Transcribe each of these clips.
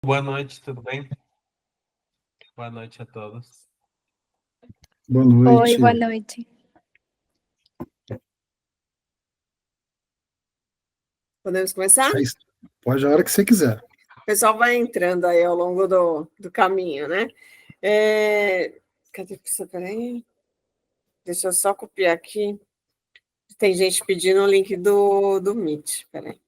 Boa noite, tudo bem? Boa noite a todos. Boa noite. Oi, boa noite. Podemos começar? Pode a hora que você quiser. O pessoal vai entrando aí ao longo do caminho, né? Cadê você? Peraí. Deixa eu só copiar aqui. Tem gente pedindo o link do Meet. Peraí.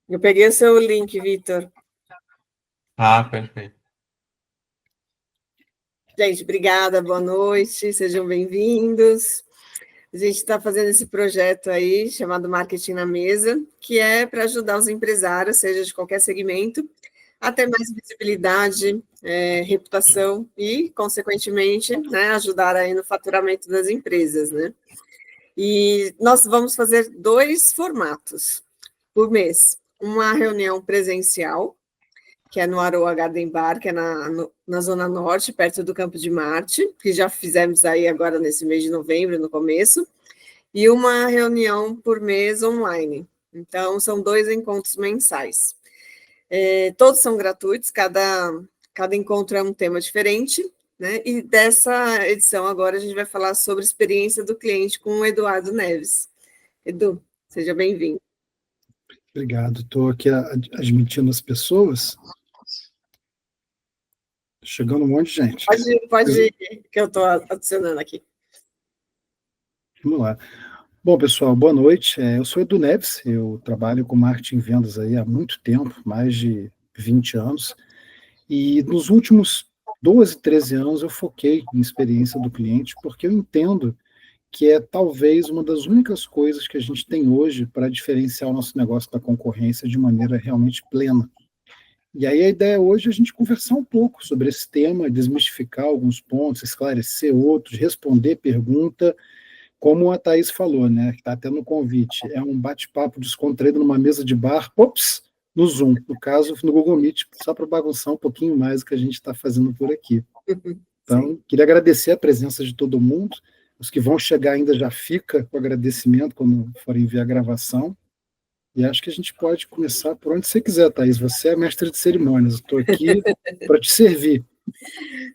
Eu peguei o seu link, Vitor. Ah, perfeito. Gente, obrigada, boa noite, sejam bem-vindos. A gente está fazendo esse projeto aí, chamado Marketing na Mesa, que é para ajudar os empresários, seja de qualquer segmento, a ter mais visibilidade, reputação e, consequentemente, né, ajudar aí no faturamento das empresas, né? E nós vamos fazer 2 formatos por mês. Uma reunião presencial, que é no Aroa Garden Bar, que é na Zona Norte, perto do Campo de Marte, que já fizemos aí agora nesse mês de novembro, no começo, e uma reunião por mês online. Então, são 2 encontros mensais. Todos são gratuitos, cada encontro é um tema diferente, né? E dessa edição agora a gente vai falar sobre experiência do cliente com o Eduardo Neves. Edu, seja bem-vindo. Obrigado. Estou aqui admitindo as pessoas. Chegando um monte de gente. Pode ir, que eu estou adicionando aqui. Vamos lá. Bom, pessoal, boa noite. Eu sou Edu Neves, eu trabalho com marketing e vendas aí há muito tempo, mais de 20 anos, e nos últimos 12, 13 anos eu foquei em experiência do cliente, porque eu entendo que é talvez uma das únicas coisas que a gente tem hoje para diferenciar o nosso negócio da concorrência de maneira realmente plena. E aí a ideia hoje é a gente conversar um pouco sobre esse tema, desmistificar alguns pontos, esclarecer outros, responder pergunta, como a Thaís falou, né, que está até no convite, é um bate-papo descontraído numa mesa de bar, no Zoom, no caso, no Google Meet, só para bagunçar um pouquinho mais o que a gente está fazendo por aqui. Então, queria agradecer a presença de todo mundo, os que vão chegar ainda já fica com agradecimento quando forem ver a gravação, e acho que a gente pode começar por onde você quiser, Thaís, você é mestre de cerimônias, estou aqui para te servir.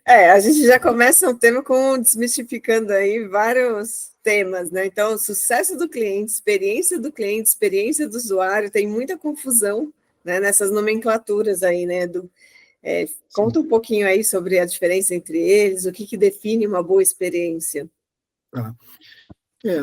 A gente já começa um tema desmistificando aí vários temas, né? Então, sucesso do cliente, experiência do usuário, tem muita confusão, né, nessas nomenclaturas aí, né, Edu? Conta um pouquinho aí sobre a diferença entre eles, o que define uma boa experiência.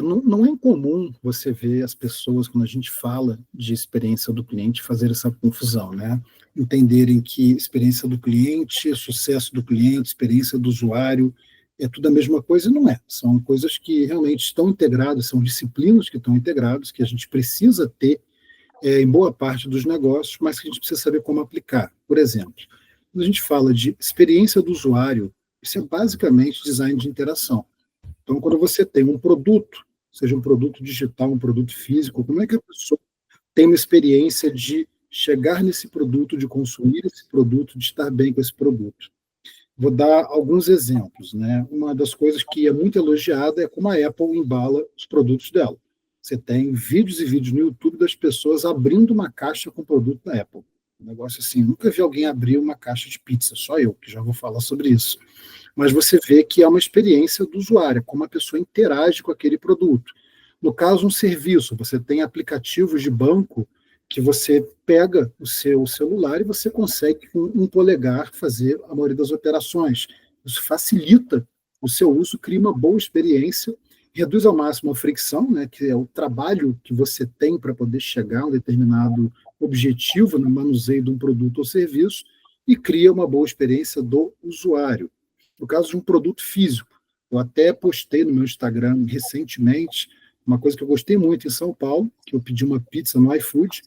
Não é incomum você ver as pessoas, quando a gente fala de experiência do cliente, fazer essa confusão, né? Entenderem que experiência do cliente, sucesso do cliente, experiência do usuário, é tudo a mesma coisa, e não é. São coisas que realmente estão integradas, são disciplinas que estão integradas, que a gente precisa ter em boa parte dos negócios, mas que a gente precisa saber como aplicar. Por exemplo, quando a gente fala de experiência do usuário, isso é basicamente design de interação. Então, quando você tem um produto, seja um produto digital, um produto físico, como é que a pessoa tem uma experiência de chegar nesse produto, de consumir esse produto, de estar bem com esse produto? Vou dar alguns exemplos, né? Uma das coisas que é muito elogiada é como a Apple embala os produtos dela. Você tem vídeos e vídeos no YouTube das pessoas abrindo uma caixa com produto da Apple. Um negócio assim, nunca vi alguém abrir uma caixa de pizza, só eu, que já vou falar sobre isso. Mas você vê que é uma experiência do usuário, como a pessoa interage com aquele produto. No caso, um serviço, você tem aplicativos de banco que você pega o seu celular e você consegue, com um polegar, fazer a maioria das operações. Isso facilita o seu uso, cria uma boa experiência, reduz ao máximo a fricção, né, que é o trabalho que você tem para poder chegar a um determinado objetivo no manuseio de um produto ou serviço, e cria uma boa experiência do usuário. No caso de um produto físico, eu até postei no meu Instagram recentemente uma coisa que eu gostei muito em São Paulo, que eu pedi uma pizza no iFood.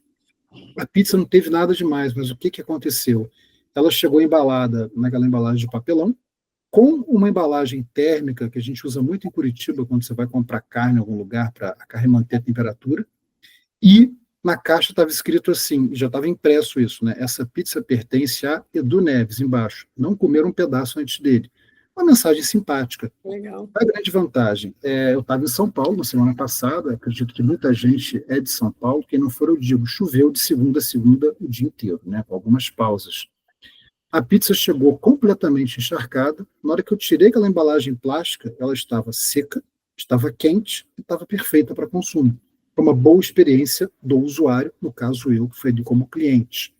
A pizza não teve nada demais, mas o que aconteceu? Ela chegou embalada naquela embalagem de papelão, com uma embalagem térmica, que a gente usa muito em Curitiba, quando você vai comprar carne em algum lugar, para a carne manter a temperatura, e na caixa estava escrito assim, já estava impresso isso, né? Essa pizza pertence a Edu Neves, embaixo. Não comer um pedaço antes dele. uma mensagem simpática. Legal. A grande vantagem, eu estava em São Paulo na semana passada, acredito que muita gente é de São Paulo, quem não for eu digo, choveu de segunda a segunda o dia inteiro, né, com algumas pausas. A pizza chegou completamente encharcada, na hora que eu tirei aquela embalagem plástica, ela estava seca, estava quente e estava perfeita para consumo. Foi uma boa experiência do usuário, no caso eu, que fui ali como cliente.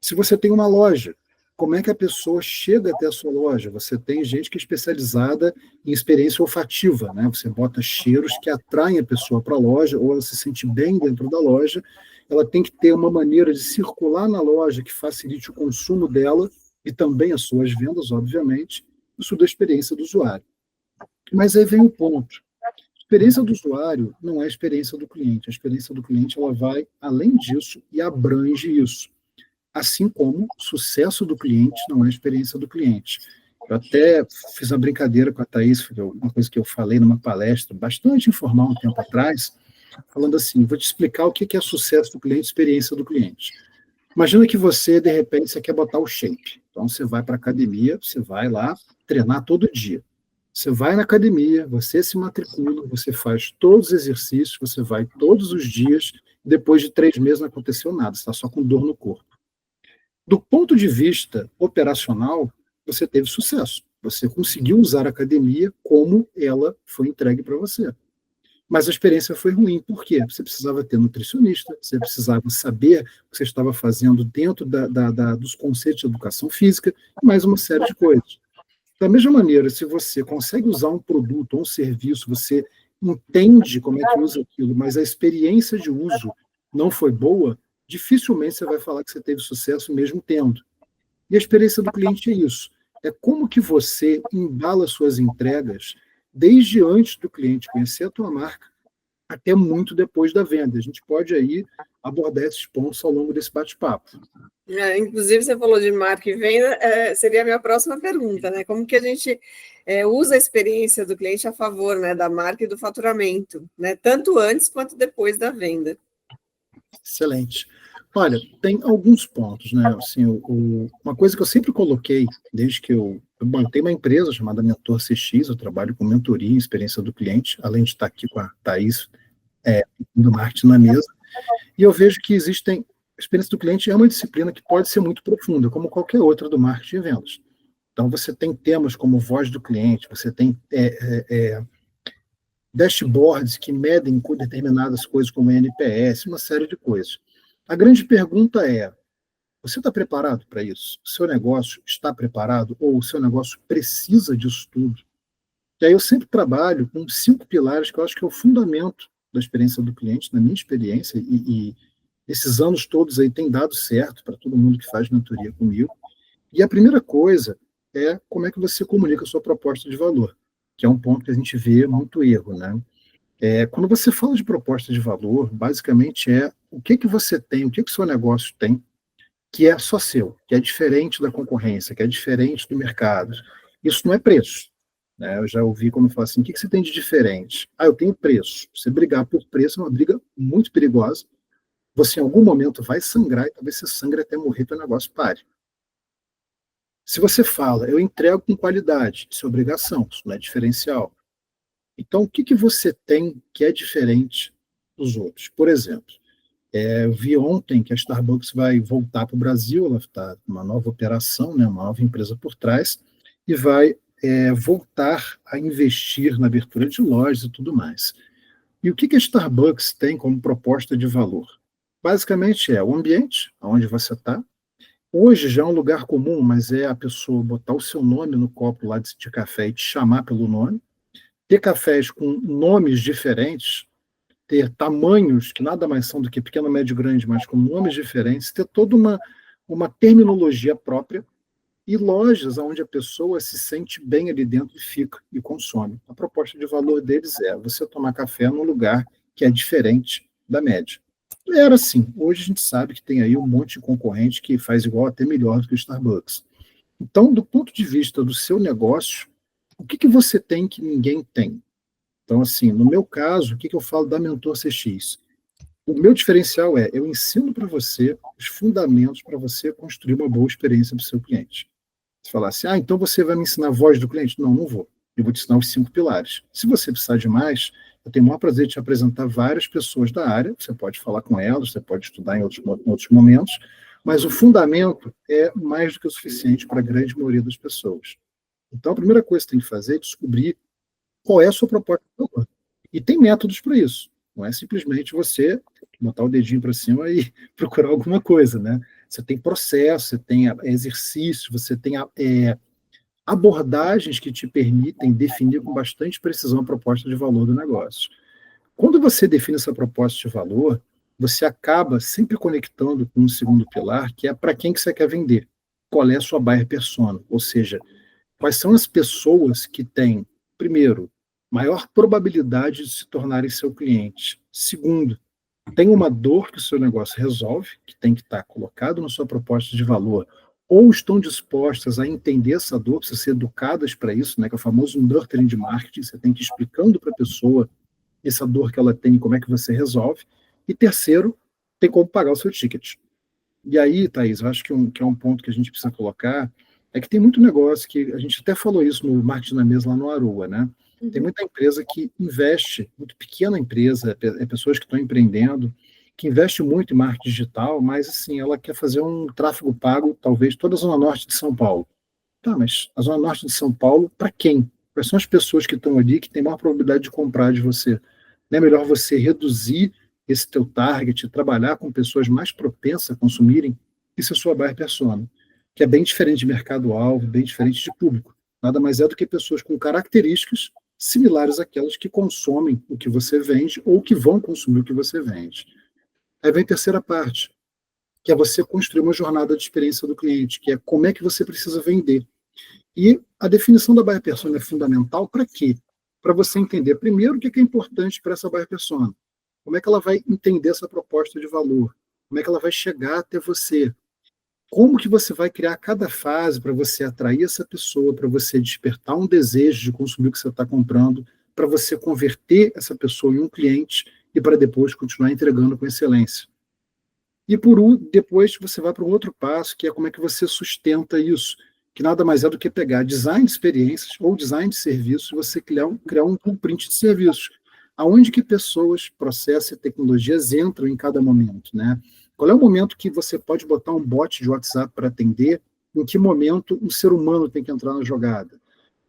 Se você tem uma loja, como é que a pessoa chega até a sua loja? Você tem gente que é especializada em experiência olfativa, né? Você bota cheiros que atraem a pessoa para a loja, ou ela se sente bem dentro da loja. Ela tem que ter uma maneira de circular na loja que facilite o consumo dela e também as suas vendas, obviamente, isso da experiência do usuário. Mas aí vem o ponto. A experiência do usuário não é a experiência do cliente. A experiência do cliente ela vai além disso e abrange isso. Assim como o sucesso do cliente não é a experiência do cliente. Eu até fiz uma brincadeira com a Thaís, uma coisa que eu falei numa palestra bastante informal um tempo atrás, falando assim, vou te explicar o que é sucesso do cliente, experiência do cliente. Imagina que você, de repente, você quer botar o shape. Então, você vai para a academia, você vai lá treinar todo dia. Você vai na academia, você se matricula, você faz todos os exercícios, você vai todos os dias, depois de 3 meses não aconteceu nada, você está só com dor no corpo. Do ponto de vista operacional, você teve sucesso. Você conseguiu usar a academia como ela foi entregue para você. Mas a experiência foi ruim. Por quê? Você precisava ter nutricionista, você precisava saber o que você estava fazendo dentro dos conceitos de educação física, e mais uma série de coisas. Da mesma maneira, se você consegue usar um produto ou um serviço, você entende como é que usa aquilo, mas a experiência de uso não foi boa, dificilmente você vai falar que você teve sucesso mesmo tendo. E a experiência do cliente é isso. É como que você embala suas entregas desde antes do cliente conhecer a tua marca até muito depois da venda. A gente pode aí abordar esses pontos ao longo desse bate-papo. Inclusive, você falou de marca e venda, seria a minha próxima pergunta, né? Como que a gente usa a experiência do cliente a favor, né, da marca e do faturamento, né? Tanto antes quanto depois da venda. Excelente. Olha, tem alguns pontos, né? Assim, uma coisa que eu sempre coloquei, desde que eu montei uma empresa chamada Mentor CX, eu trabalho com mentoria e experiência do cliente, além de estar aqui com a Thaís, do marketing na mesa, e eu vejo que existem, a experiência do cliente é uma disciplina que pode ser muito profunda, como qualquer outra do marketing e vendas. Então, você tem temas como voz do cliente, você tem dashboards que medem determinadas coisas como NPS, uma série de coisas. A grande pergunta é, você está preparado para isso? O seu negócio está preparado? Ou o seu negócio precisa disso tudo? E aí eu sempre trabalho com 5 pilares que eu acho que é o fundamento da experiência do cliente, na minha experiência, e esses anos todos aí tem dado certo para todo mundo que faz mentoria comigo. E a primeira coisa é como é que você comunica a sua proposta de valor, que é um ponto que a gente vê muito erro, né? Quando você fala de proposta de valor, basicamente o que você tem, o que o seu negócio tem, que é só seu, que é diferente da concorrência, que é diferente do mercado. Isso não é preço. Né? Eu já ouvi como falar assim, o que você tem de diferente? Eu tenho preço. Você brigar por preço é uma briga muito perigosa. Você em algum momento vai sangrar e talvez você sangre até morrer para o negócio pare. Se você fala, eu entrego com qualidade, isso é obrigação, isso não é diferencial. Então, o que você tem que é diferente dos outros? Por exemplo, eu vi ontem que a Starbucks vai voltar para o Brasil, ela está com uma nova operação, né, uma nova empresa por trás, e vai voltar a investir na abertura de lojas e tudo mais. E o que a Starbucks tem como proposta de valor? Basicamente o ambiente, onde você está. Hoje já é um lugar comum, mas é a pessoa botar o seu nome no copo lá de café e te chamar pelo nome. Ter cafés com nomes diferentes, ter tamanhos que nada mais são do que pequeno, médio, grande, mas com nomes diferentes, ter toda uma terminologia própria e lojas onde a pessoa se sente bem ali dentro e fica e consome. A proposta de valor deles é você tomar café num lugar que é diferente da média. Era assim. Hoje a gente sabe que tem aí um monte de concorrente que faz igual até melhor do que o Starbucks. Então, do ponto de vista do seu negócio, o que você tem que ninguém tem? Então, assim, no meu caso, o que eu falo da Mentor CX? O meu diferencial eu ensino para você os fundamentos para você construir uma boa experiência para o seu cliente. Você falar assim, então você vai me ensinar a voz do cliente? Não, não vou. Eu vou te ensinar os 5 pilares. Se você precisar de mais, eu tenho o maior prazer de te apresentar várias pessoas da área, você pode falar com elas, você pode estudar em outros momentos, mas o fundamento é mais do que o suficiente para a grande maioria das pessoas. Então, a primeira coisa que você tem que fazer é descobrir qual é a sua proposta de valor. E tem métodos para isso. Não é simplesmente você botar o dedinho para cima e procurar alguma coisa, né? Você tem processo, você tem exercício, você tem abordagens que te permitem definir com bastante precisão a proposta de valor do negócio. Quando você define essa proposta de valor, você acaba sempre conectando com um segundo pilar, que é para quem que você quer vender. Qual é a sua buyer persona? Ou seja, quais são as pessoas que têm, primeiro, maior probabilidade de se tornarem seu cliente. Segundo, tem uma dor que o seu negócio resolve, que tem que estar colocado na sua proposta de valor, ou estão dispostas a entender essa dor, precisam ser educadas para isso, né, que é o famoso nurturing de marketing, você tem que ir explicando para a pessoa essa dor que ela tem, como é que você resolve. E terceiro, tem como pagar o seu ticket. E aí, Thaís, eu acho que é um ponto que a gente precisa colocar, é que tem muito negócio que, a gente até falou isso no Marketing na Mesa lá no Aroa, né? Tem muita empresa que investe, muito pequena empresa, pessoas que estão empreendendo, que investe muito em marketing digital, mas assim, ela quer fazer um tráfego pago, talvez toda a Zona Norte de São Paulo. Tá, mas a Zona Norte de São Paulo, para quem? Quais são as pessoas que estão ali que têm maior probabilidade de comprar de você? Não é melhor você reduzir esse teu target, trabalhar com pessoas mais propensas a consumirem? Isso é sua buyer persona, que é bem diferente de mercado-alvo, bem diferente de público. Nada mais é do que pessoas com características similares àquelas que consomem o que você vende ou que vão consumir o que você vende. Aí vem a terceira parte, que é você construir uma jornada de experiência do cliente, que é como é que você precisa vender. E a definição da buyer persona é fundamental para quê? Para você entender, primeiro, o que é importante para essa buyer persona. Como é que ela vai entender essa proposta de valor? Como é que ela vai chegar até você? Como que você vai criar cada fase para você atrair essa pessoa, para você despertar um desejo de consumir o que você está comprando, para você converter essa pessoa em um cliente e para depois continuar entregando com excelência. E depois você vai para um outro passo, que é como é que você sustenta isso, que nada mais é do que pegar design de experiências ou design de serviços e você criar um blueprint de serviços, aonde que pessoas, processos e tecnologias entram em cada momento, né? Qual é o momento que você pode botar um bot de WhatsApp para atender? Em que momento um ser humano tem que entrar na jogada?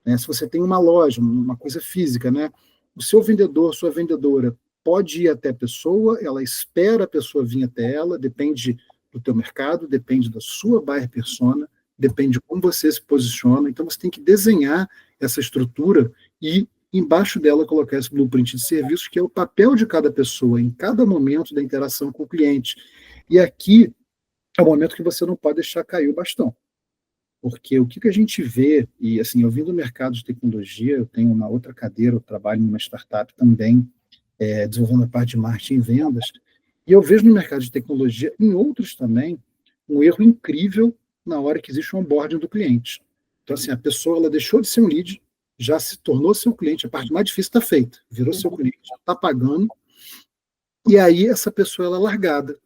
Né? Se você tem uma loja, uma coisa física, né? O seu vendedor, sua vendedora, pode ir até a pessoa, ela espera a pessoa vir até ela, depende do teu mercado, depende da sua buyer persona, depende de como você se posiciona. Então, você tem que desenhar essa estrutura e, embaixo dela, colocar esse blueprint de serviços, que é o papel de cada pessoa em cada momento da interação com o cliente. E aqui é o momento que você não pode deixar cair o bastão. Porque o que a gente vê, e assim, eu vim do mercado de tecnologia, eu tenho uma outra cadeira, eu trabalho numa startup também, desenvolvendo a parte de marketing e vendas, e eu vejo no mercado de tecnologia, em outros também, um erro incrível na hora que existe o onboarding do cliente. Então, assim, a pessoa ela deixou de ser um lead, já se tornou seu cliente, a parte mais difícil está feita, virou seu cliente, já está pagando, e aí essa pessoa ela é largada.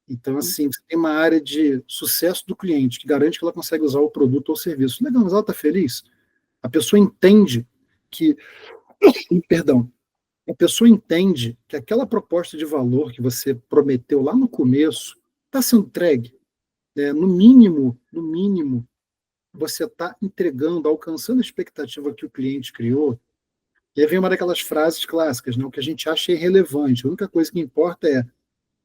Então, assim, você tem uma área de sucesso do cliente, que garante que ela consegue usar o produto ou serviço. Legal, mas ela está feliz? A pessoa entende que... Perdão. A pessoa entende que aquela proposta de valor que você prometeu lá no começo está sendo entregue. No mínimo, você está entregando, alcançando a expectativa que o cliente criou. E aí vem uma daquelas frases clássicas, né? O que a gente acha é irrelevante. A única coisa que importa é o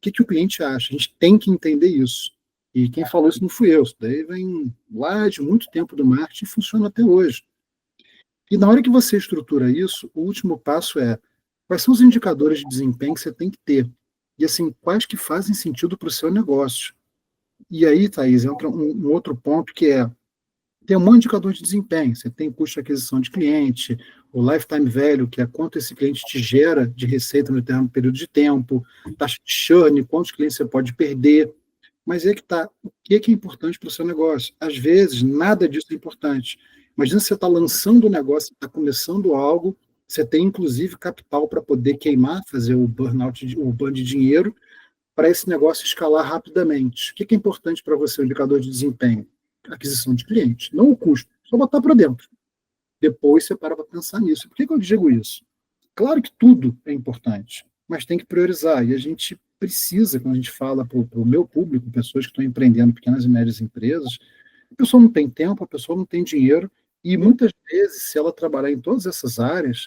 que o cliente acha. A gente tem que entender isso. E quem falou isso não fui eu. Isso daí vem lá de muito tempo do marketing e funciona até hoje. E na hora que você estrutura isso, o último passo é quais são os indicadores de desempenho que você tem que ter? E assim, quais que fazem sentido para o seu negócio? E aí, Thaís, entra um outro ponto que é tem um monte de indicador de desempenho. Você tem custo de aquisição de cliente, o lifetime value, que é quanto esse cliente te gera de receita no determinado período de tempo, taxa de churn, quantos clientes você pode perder. Mas é que está, o que é importante para o seu negócio? Às vezes, nada disso é importante. Imagina você está lançando um negócio, está começando algo, você tem, inclusive, capital para poder queimar, fazer o burnout, o burn de dinheiro, para esse negócio escalar rapidamente. O que é importante para você, o indicador de desempenho? aquisição de cliente, não o custo, só botar para dentro. Depois você para pensar nisso. Por que eu digo isso? Claro que tudo é importante, mas tem que priorizar. E a gente precisa, quando a gente fala para o meu público, pessoas que estão empreendendo, pequenas e médias empresas, a pessoa não tem tempo, a pessoa não tem dinheiro, e muitas vezes, se ela trabalhar em todas essas áreas,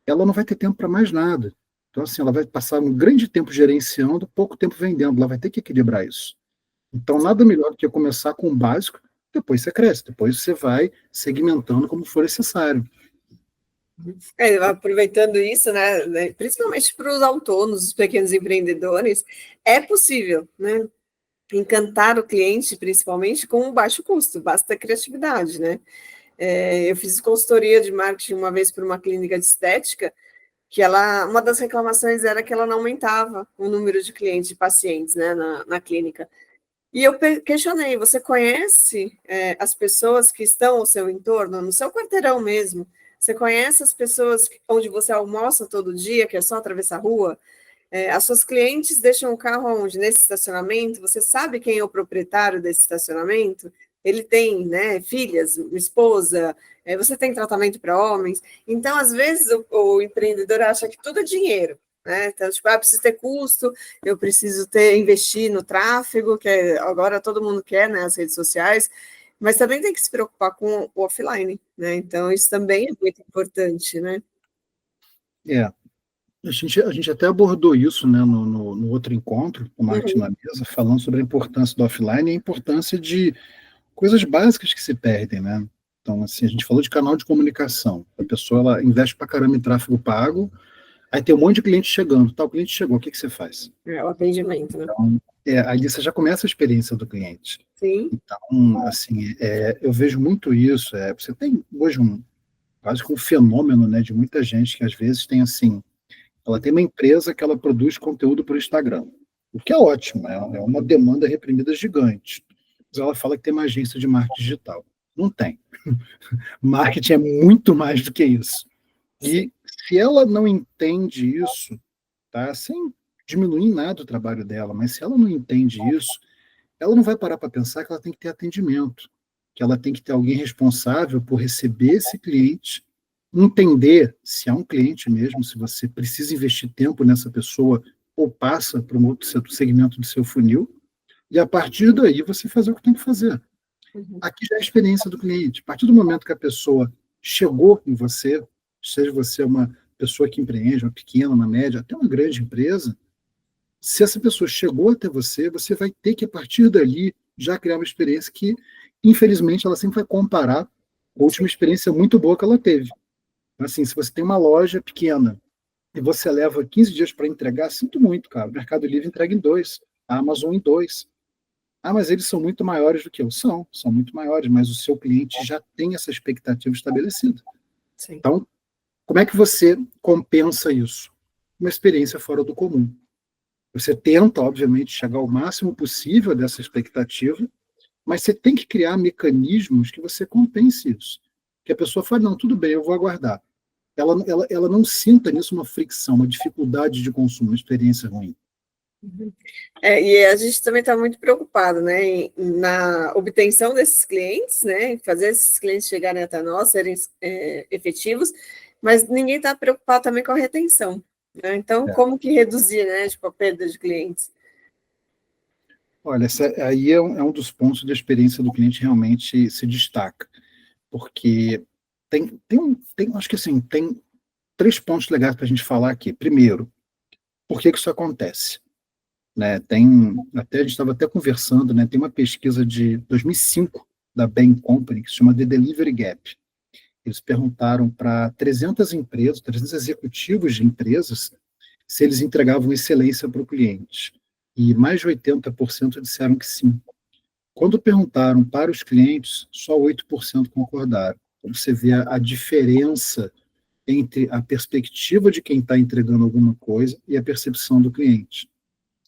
ela não vai ter tempo para mais nada. Então, assim, ela vai passar um grande tempo gerenciando, pouco tempo vendendo, ela vai ter que equilibrar isso. Então, nada melhor do que começar com o básico, depois você cresce, depois você vai segmentando como for necessário. Aproveitando isso, né, principalmente para os autônomos, os pequenos empreendedores, é possível, né, encantar o cliente, principalmente com um baixo custo, basta criatividade, né? Eu fiz consultoria de marketing uma vez para uma clínica de estética, que uma das reclamações era que ela não aumentava o número de clientes, de pacientes, né, na clínica. E eu questionei, você conhece as pessoas que estão ao seu entorno, no seu quarteirão mesmo? Você conhece as pessoas onde você almoça todo dia, que é só atravessar a rua? As suas clientes deixam o carro onde? Nesse estacionamento? Você sabe quem é o proprietário desse estacionamento? Ele tem, né, filhas, esposa, você tem tratamento para homens. Então, às vezes, o empreendedor acha que tudo é dinheiro, né? Então, tipo, preciso ter custo, eu preciso investir no tráfego, que agora todo mundo quer, né, as redes sociais, mas também tem que se preocupar com o offline, né? Então, isso também é muito importante, né? A gente até abordou isso, né, no outro encontro, o Marketing na Mesa, falando sobre a importância do offline e a importância de coisas básicas que se perdem, né? Então, assim, a gente falou de canal de comunicação. A pessoa, ela investe pra caramba em tráfego pago, aí tem um monte de cliente chegando. Tá, o cliente chegou, o que você faz? O atendimento, né? Então, aí você já começa a experiência do cliente. Sim. Então, assim, eu vejo muito isso. Você tem hoje quase que um fenômeno, né, de muita gente que às vezes tem, assim, ela tem uma empresa que ela produz conteúdo para o Instagram, o que é ótimo, é uma demanda reprimida gigante. Mas ela fala que tem uma agência de marketing digital. Não tem. Marketing é muito mais do que isso. E se ela não entende isso, tá, sem diminuir em nada o trabalho dela, mas se ela não entende isso, ela não vai parar para pensar que ela tem que ter atendimento, que ela tem que ter alguém responsável por receber esse cliente, entender se é um cliente mesmo, se você precisa investir tempo nessa pessoa ou passa para um outro segmento do seu funil, e a partir daí você fazer o que tem que fazer. Aqui já é a experiência do cliente. A partir do momento que a pessoa chegou em você, seja você uma pessoa que empreende, uma pequena, uma média, até uma grande empresa, se essa pessoa chegou até você, você vai ter que, a partir dali, já criar uma experiência que, infelizmente, ela sempre vai comparar com a última experiência muito boa que ela teve. Então, assim, se você tem uma loja pequena e você leva 15 dias para entregar, sinto muito, cara. O Mercado Livre entrega em 2, a Amazon em 2. Ah, mas eles são muito maiores do que eu. São muito maiores, mas o seu cliente já tem essa expectativa estabelecida. Sim. Então, como é que você compensa isso? Uma experiência fora do comum. Você tenta, obviamente, chegar ao máximo possível dessa expectativa, mas você tem que criar mecanismos que você compense isso. Que a pessoa fale, não, tudo bem, eu vou aguardar. Ela não sinta nisso uma fricção, uma dificuldade de consumo, uma experiência ruim. E a gente também está muito preocupado, né, na obtenção desses clientes, né, fazer esses clientes chegarem até nós, serem efetivos, mas ninguém está preocupado também com a retenção, né? Então, como que reduzir, né, tipo, a perda de clientes? Olha, aí é um dos pontos da experiência do cliente realmente se destaca, porque acho que assim, tem 3 pontos legais para a gente falar aqui. Primeiro, por que isso acontece? Né, a gente estava até conversando, né, tem uma pesquisa de 2005 da Bain Company que se chama The Delivery Gap. Eles perguntaram para 300 empresas, 300 executivos de empresas, se eles entregavam excelência para o cliente. E mais de 80% disseram que sim. Quando perguntaram para os clientes, só 8% concordaram. Então, você vê a diferença entre a perspectiva de quem está entregando alguma coisa e a percepção do cliente.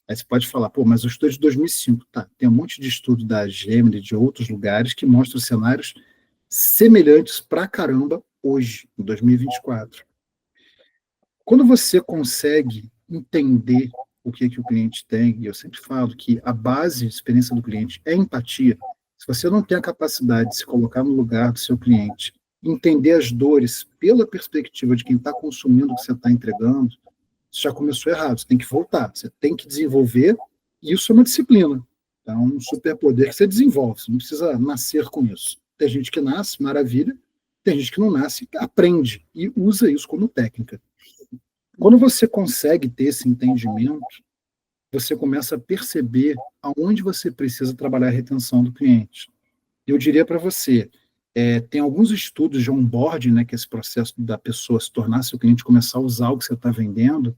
Aí você pode falar, pô, mas eu estou de 2005. Tá, tem um monte de estudo da Gemini, de outros lugares, que mostram cenários semelhantes pra caramba hoje, em 2024. Quando você consegue entender o que o cliente tem, e eu sempre falo que a base de experiência do cliente é empatia, Se você não tem a capacidade de se colocar no lugar do seu cliente, entender as dores pela perspectiva de quem está consumindo o que você está entregando, você já começou errado, você tem que voltar, você tem que desenvolver, e isso é uma disciplina, é um superpoder que você desenvolve, você não precisa nascer com isso. Tem gente que nasce, maravilha, tem gente que não nasce, aprende e usa isso como técnica. Quando você consegue ter esse entendimento, você começa a perceber aonde você precisa trabalhar a retenção do cliente. Eu diria para você, tem alguns estudos de onboarding, né, que é esse processo da pessoa se tornar seu cliente, começar a usar o que você está vendendo,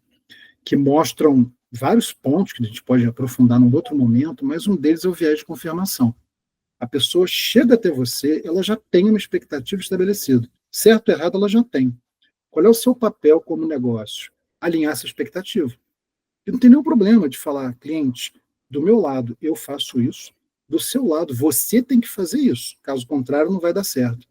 que mostram vários pontos que a gente pode aprofundar num outro momento, mas um deles é o viés de confirmação. A pessoa chega até você, ela já tem uma expectativa estabelecida. Certo ou errado, ela já tem. Qual é o seu papel como negócio? Alinhar essa expectativa. E não tem nenhum problema de falar, cliente, do meu lado eu faço isso, do seu lado você tem que fazer isso. Caso contrário, não vai dar certo.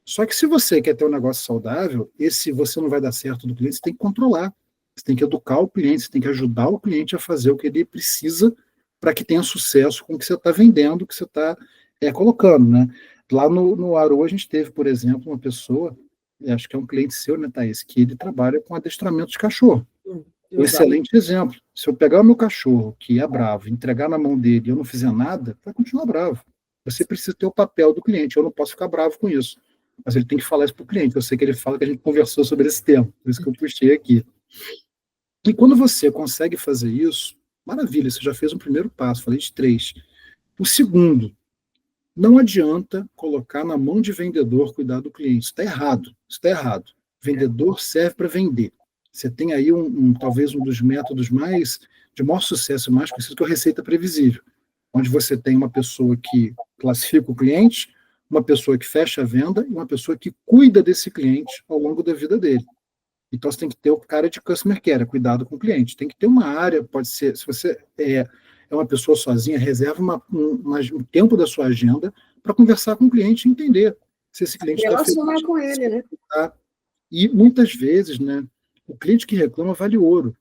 Só que se você quer ter um negócio saudável, esse você não vai dar certo do cliente, você tem que controlar. Você tem que educar o cliente, você tem que ajudar o cliente a fazer o que ele precisa para que tenha sucesso com o que você está vendendo, o que você está colocando, né? Lá no Aru, a gente teve, por exemplo, uma pessoa, acho que é um cliente seu, né, Thaís, que ele trabalha com adestramento de cachorro. Um excelente exemplo. Se eu pegar o meu cachorro, que é bravo, entregar na mão dele e eu não fizer nada, vai continuar bravo. Você precisa ter o papel do cliente. Eu não posso ficar bravo com isso. Mas ele tem que falar isso para o cliente. Eu sei que ele fala que a gente conversou sobre esse tema. Por isso que eu puxei aqui. E quando você consegue fazer isso, maravilha, você já fez um primeiro passo. Falei de 3. O segundo, não adianta colocar na mão de vendedor cuidar do cliente. Isso está errado. Isso está errado. Vendedor serve para vender. Você tem aí talvez um dos métodos de maior sucesso, mais conhecido, que é a receita previsível, onde você tem uma pessoa que classifica o cliente, uma pessoa que fecha a venda e uma pessoa que cuida desse cliente ao longo da vida dele. Então você tem que ter o cara de customer care, cuidado com o cliente. Tem que ter uma área, pode ser, se você é uma pessoa sozinha, reserva um tempo da sua agenda para conversar com o cliente e entender se esse cliente está feliz. Relacionar com ele, né? E muitas vezes, né, o cliente que reclama vale ouro,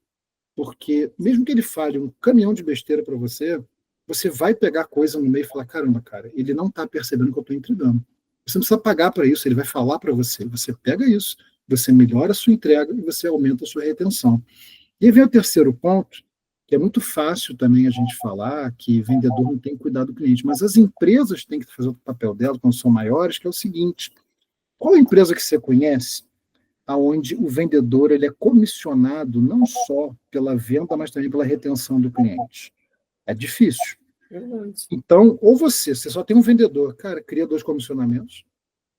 porque mesmo que ele fale um caminhão de besteira para você, você vai pegar coisa no meio e falar, caramba, cara, ele não está percebendo o que eu estou entregando. Você não precisa pagar para isso, ele vai falar para você. Você pega isso, você melhora a sua entrega e você aumenta a sua retenção. E aí vem o terceiro ponto, que é muito fácil também a gente falar que vendedor não tem que cuidar do cliente, mas as empresas têm que fazer o papel delas quando são maiores, que é o seguinte, qual empresa que você conhece onde o vendedor ele é comissionado não só pela venda, mas também pela retenção do cliente? É difícil. Então, ou você só tem um vendedor, cara, cria 2 comissionamentos.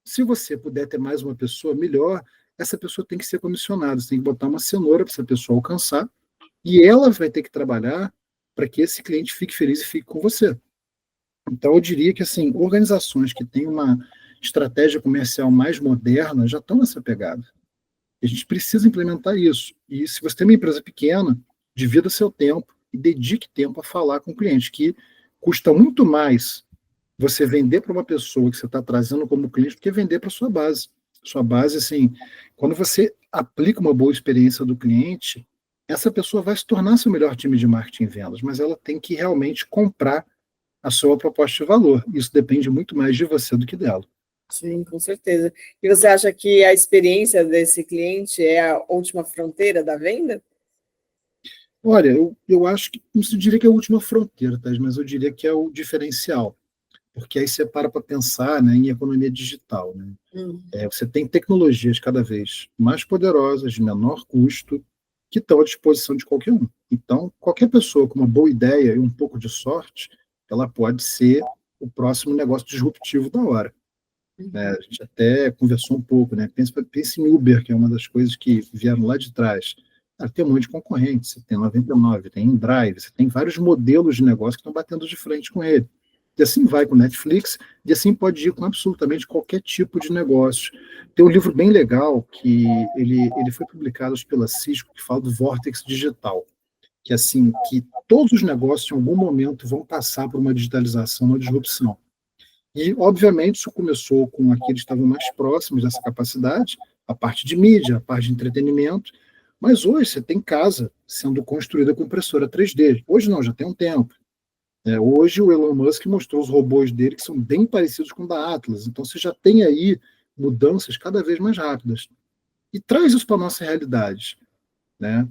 Se você puder ter mais uma pessoa, melhor. Essa pessoa tem que ser comissionada, você tem que botar uma cenoura para essa pessoa alcançar, e ela vai ter que trabalhar para que esse cliente fique feliz e fique com você. Então, eu diria que, assim, organizações que têm uma estratégia comercial mais moderna já estão nessa pegada. A gente precisa implementar isso. E se você tem uma empresa pequena, divida seu tempo e dedique tempo a falar com o cliente, que custa muito mais você vender para uma pessoa que você está trazendo como cliente do que vender para a sua base. Sua base, assim, quando você aplica uma boa experiência do cliente, essa pessoa vai se tornar seu melhor time de marketing e vendas, mas ela tem que realmente comprar a sua proposta de valor. Isso depende muito mais de você do que dela. Sim, com certeza. E você acha que a experiência desse cliente é a última fronteira da venda? Olha, eu acho que, não se diria que é a última fronteira, tá? Mas eu diria que é o diferencial, porque aí você para pensar, né, em economia digital. Né? Você tem tecnologias cada vez mais poderosas, de menor custo, que estão à disposição de qualquer um. Então, qualquer pessoa com uma boa ideia e um pouco de sorte, ela pode ser o próximo negócio disruptivo da hora. A gente até conversou um pouco, né? Pensa em Uber, que é uma das coisas que vieram lá de trás. Tem um monte de concorrente, você tem 99, tem InDrive, você tem vários modelos de negócio que estão batendo de frente com ele. E assim vai com Netflix, e assim pode ir com absolutamente qualquer tipo de negócio. Tem um livro bem legal, que ele foi publicado pela Cisco, que fala do Vortex Digital, que assim, que todos os negócios em algum momento vão passar por uma digitalização, uma disrupção. E, obviamente, isso começou com aqueles que estavam mais próximos dessa capacidade, a parte de mídia, a parte de entretenimento, mas hoje você tem casa sendo construída com impressora 3D. Hoje não, já tem um tempo. Hoje o Elon Musk mostrou os robôs dele que são bem parecidos com o da Atlas, então você já tem aí mudanças cada vez mais rápidas. E traz isso para a nossa realidade, né?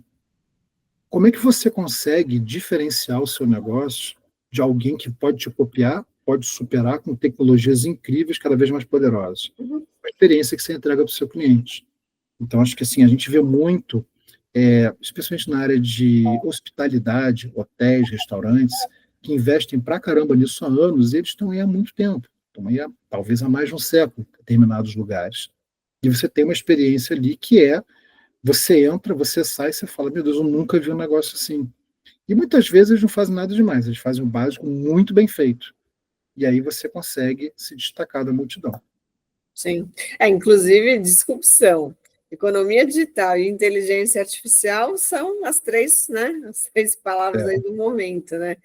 Como é que você consegue diferenciar o seu negócio de alguém que pode te copiar, pode superar com tecnologias incríveis, cada vez mais poderosas? A experiência que você entrega para o seu cliente. Então, acho que assim, a gente vê muito, especialmente na área de hospitalidade, hotéis, restaurantes, que investem pra caramba nisso há anos, e eles estão aí há muito tempo, estão aí talvez há mais de um século, em determinados lugares. E você tem uma experiência ali que você entra, você sai, você fala, meu Deus, eu nunca vi um negócio assim. E muitas vezes eles não fazem nada demais, eles fazem o básico muito bem feito. E aí você consegue se destacar da multidão. Sim. Inclusive, disrupção, economia digital e inteligência artificial são as três, né? As três palavras aí do momento, né?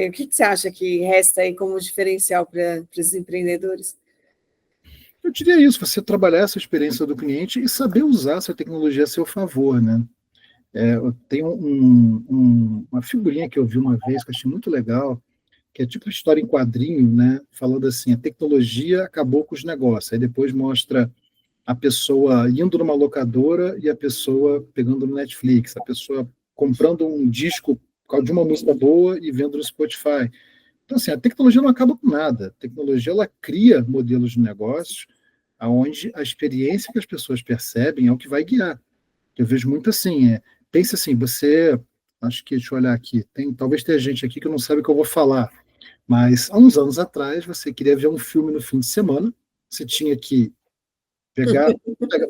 O que você acha que resta aí como diferencial para os empreendedores? Eu diria isso, você trabalhar essa experiência do cliente e saber usar essa tecnologia a seu favor, né? Eu tenho uma figurinha que eu vi uma vez que eu achei muito legal, que é tipo uma história em quadrinho, né? Falando assim, a tecnologia acabou com os negócios. Aí depois mostra a pessoa indo numa locadora e a pessoa pegando no Netflix, a pessoa comprando um disco de uma música boa e vendo no Spotify. Então, assim, a tecnologia não acaba com nada. A tecnologia, ela cria modelos de negócios onde a experiência que as pessoas percebem é o que vai guiar. Eu vejo muito assim, pense assim, acho que, deixa eu olhar aqui, talvez tenha gente aqui que não sabe o que eu vou falar, mas há uns anos atrás, você queria ver um filme no fim de semana, você tinha que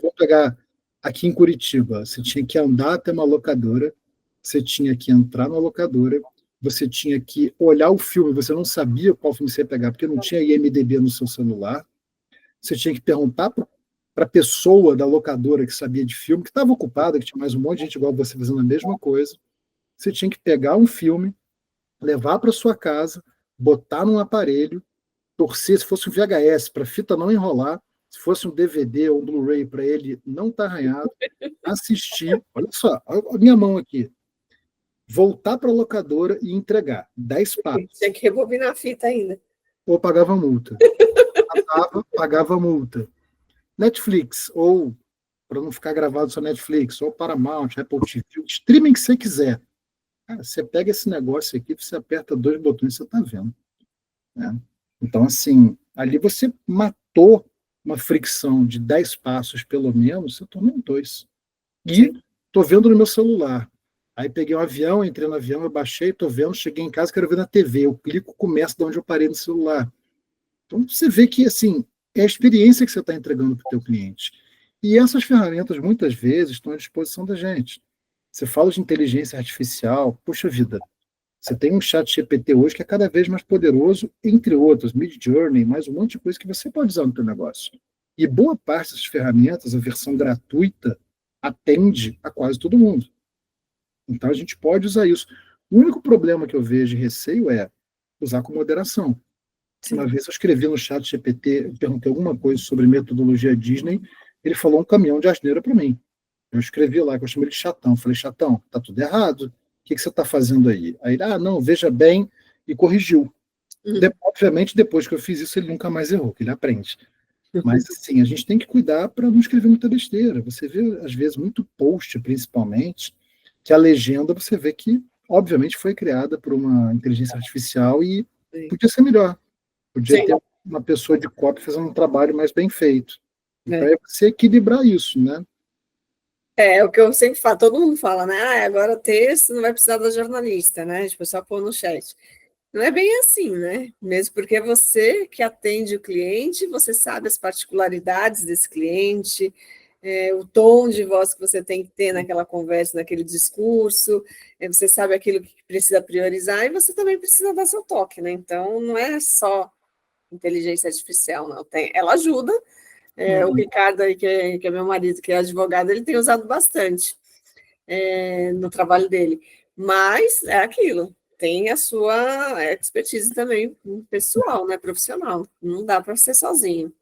vou pegar aqui em Curitiba, você tinha que andar até uma locadora, você tinha que entrar na locadora, você tinha que olhar o filme, você não sabia qual filme você ia pegar, porque não tinha IMDb no seu celular, você tinha que perguntar para a pessoa da locadora que sabia de filme, que estava ocupada, que tinha mais um monte de gente igual você fazendo a mesma coisa, você tinha que pegar um filme, levar para sua casa, botar num aparelho, torcer, se fosse um VHS, para a fita não enrolar, se fosse um DVD ou um Blu-ray para ele não estar arranhado, assistir, olha só, a minha mão aqui, voltar para a locadora e entregar 10 passos. Tinha que rebobinar a fita ainda. Ou pagava multa. Pagava multa. Netflix, ou para não ficar gravado só Netflix, ou Paramount, Apple TV, o streaming que você quiser. Cara, você pega esse negócio aqui, você aperta 2 botões e você está vendo. Né? Então, assim, ali você matou uma fricção de 10 passos, pelo menos, você tornou 2. E estou vendo no meu celular. Aí peguei um avião, entrei no avião, eu baixei, estou vendo, cheguei em casa, quero ver na TV. Eu clico, começa de onde eu parei no celular. Então, você vê que, assim, é a experiência que você está entregando para o teu cliente. E essas ferramentas, muitas vezes, estão à disposição da gente. Você fala de inteligência artificial, poxa vida, você tem um chat GPT hoje que é cada vez mais poderoso, entre outros, Midjourney, mais um monte de coisa que você pode usar no teu negócio. E boa parte dessas ferramentas, a versão gratuita, atende a quase todo mundo. Então, a gente pode usar isso. O único problema que eu vejo de receio é usar com moderação. Uma vez eu escrevi no chat GPT, perguntei alguma coisa sobre metodologia Disney, ele falou um caminhão de asneira para mim. Eu escrevi lá, que eu chamei ele de chatão. Falei, chatão, tá tudo errado. O que você está fazendo aí? Aí ele, não, veja bem, e corrigiu. Obviamente, depois que eu fiz isso, ele nunca mais errou, que ele aprende. Mas, assim, a gente tem que cuidar para não escrever muita besteira. Você vê, às vezes, muito post, principalmente, que a legenda você vê que, obviamente, foi criada por uma inteligência artificial e podia ser melhor. Podia ter uma pessoa de copy fazendo um trabalho mais bem feito. Então, é você equilibrar isso, né? É o que eu sempre falo, todo mundo fala, né? Agora texto não vai precisar da jornalista, né? Tipo, só pôr no chat. Não é bem assim, né? Mesmo porque você que atende o cliente, você sabe as particularidades desse cliente, o tom de voz que você tem que ter naquela conversa, naquele discurso, você sabe aquilo que precisa priorizar e você também precisa dar seu toque, né? Então, não é só inteligência artificial, não. Ela ajuda. O Ricardo, aí, que é meu marido, que é advogado, ele tem usado bastante no trabalho dele. Mas é aquilo, tem a sua expertise também pessoal, né, profissional. Não dá para ser sozinho.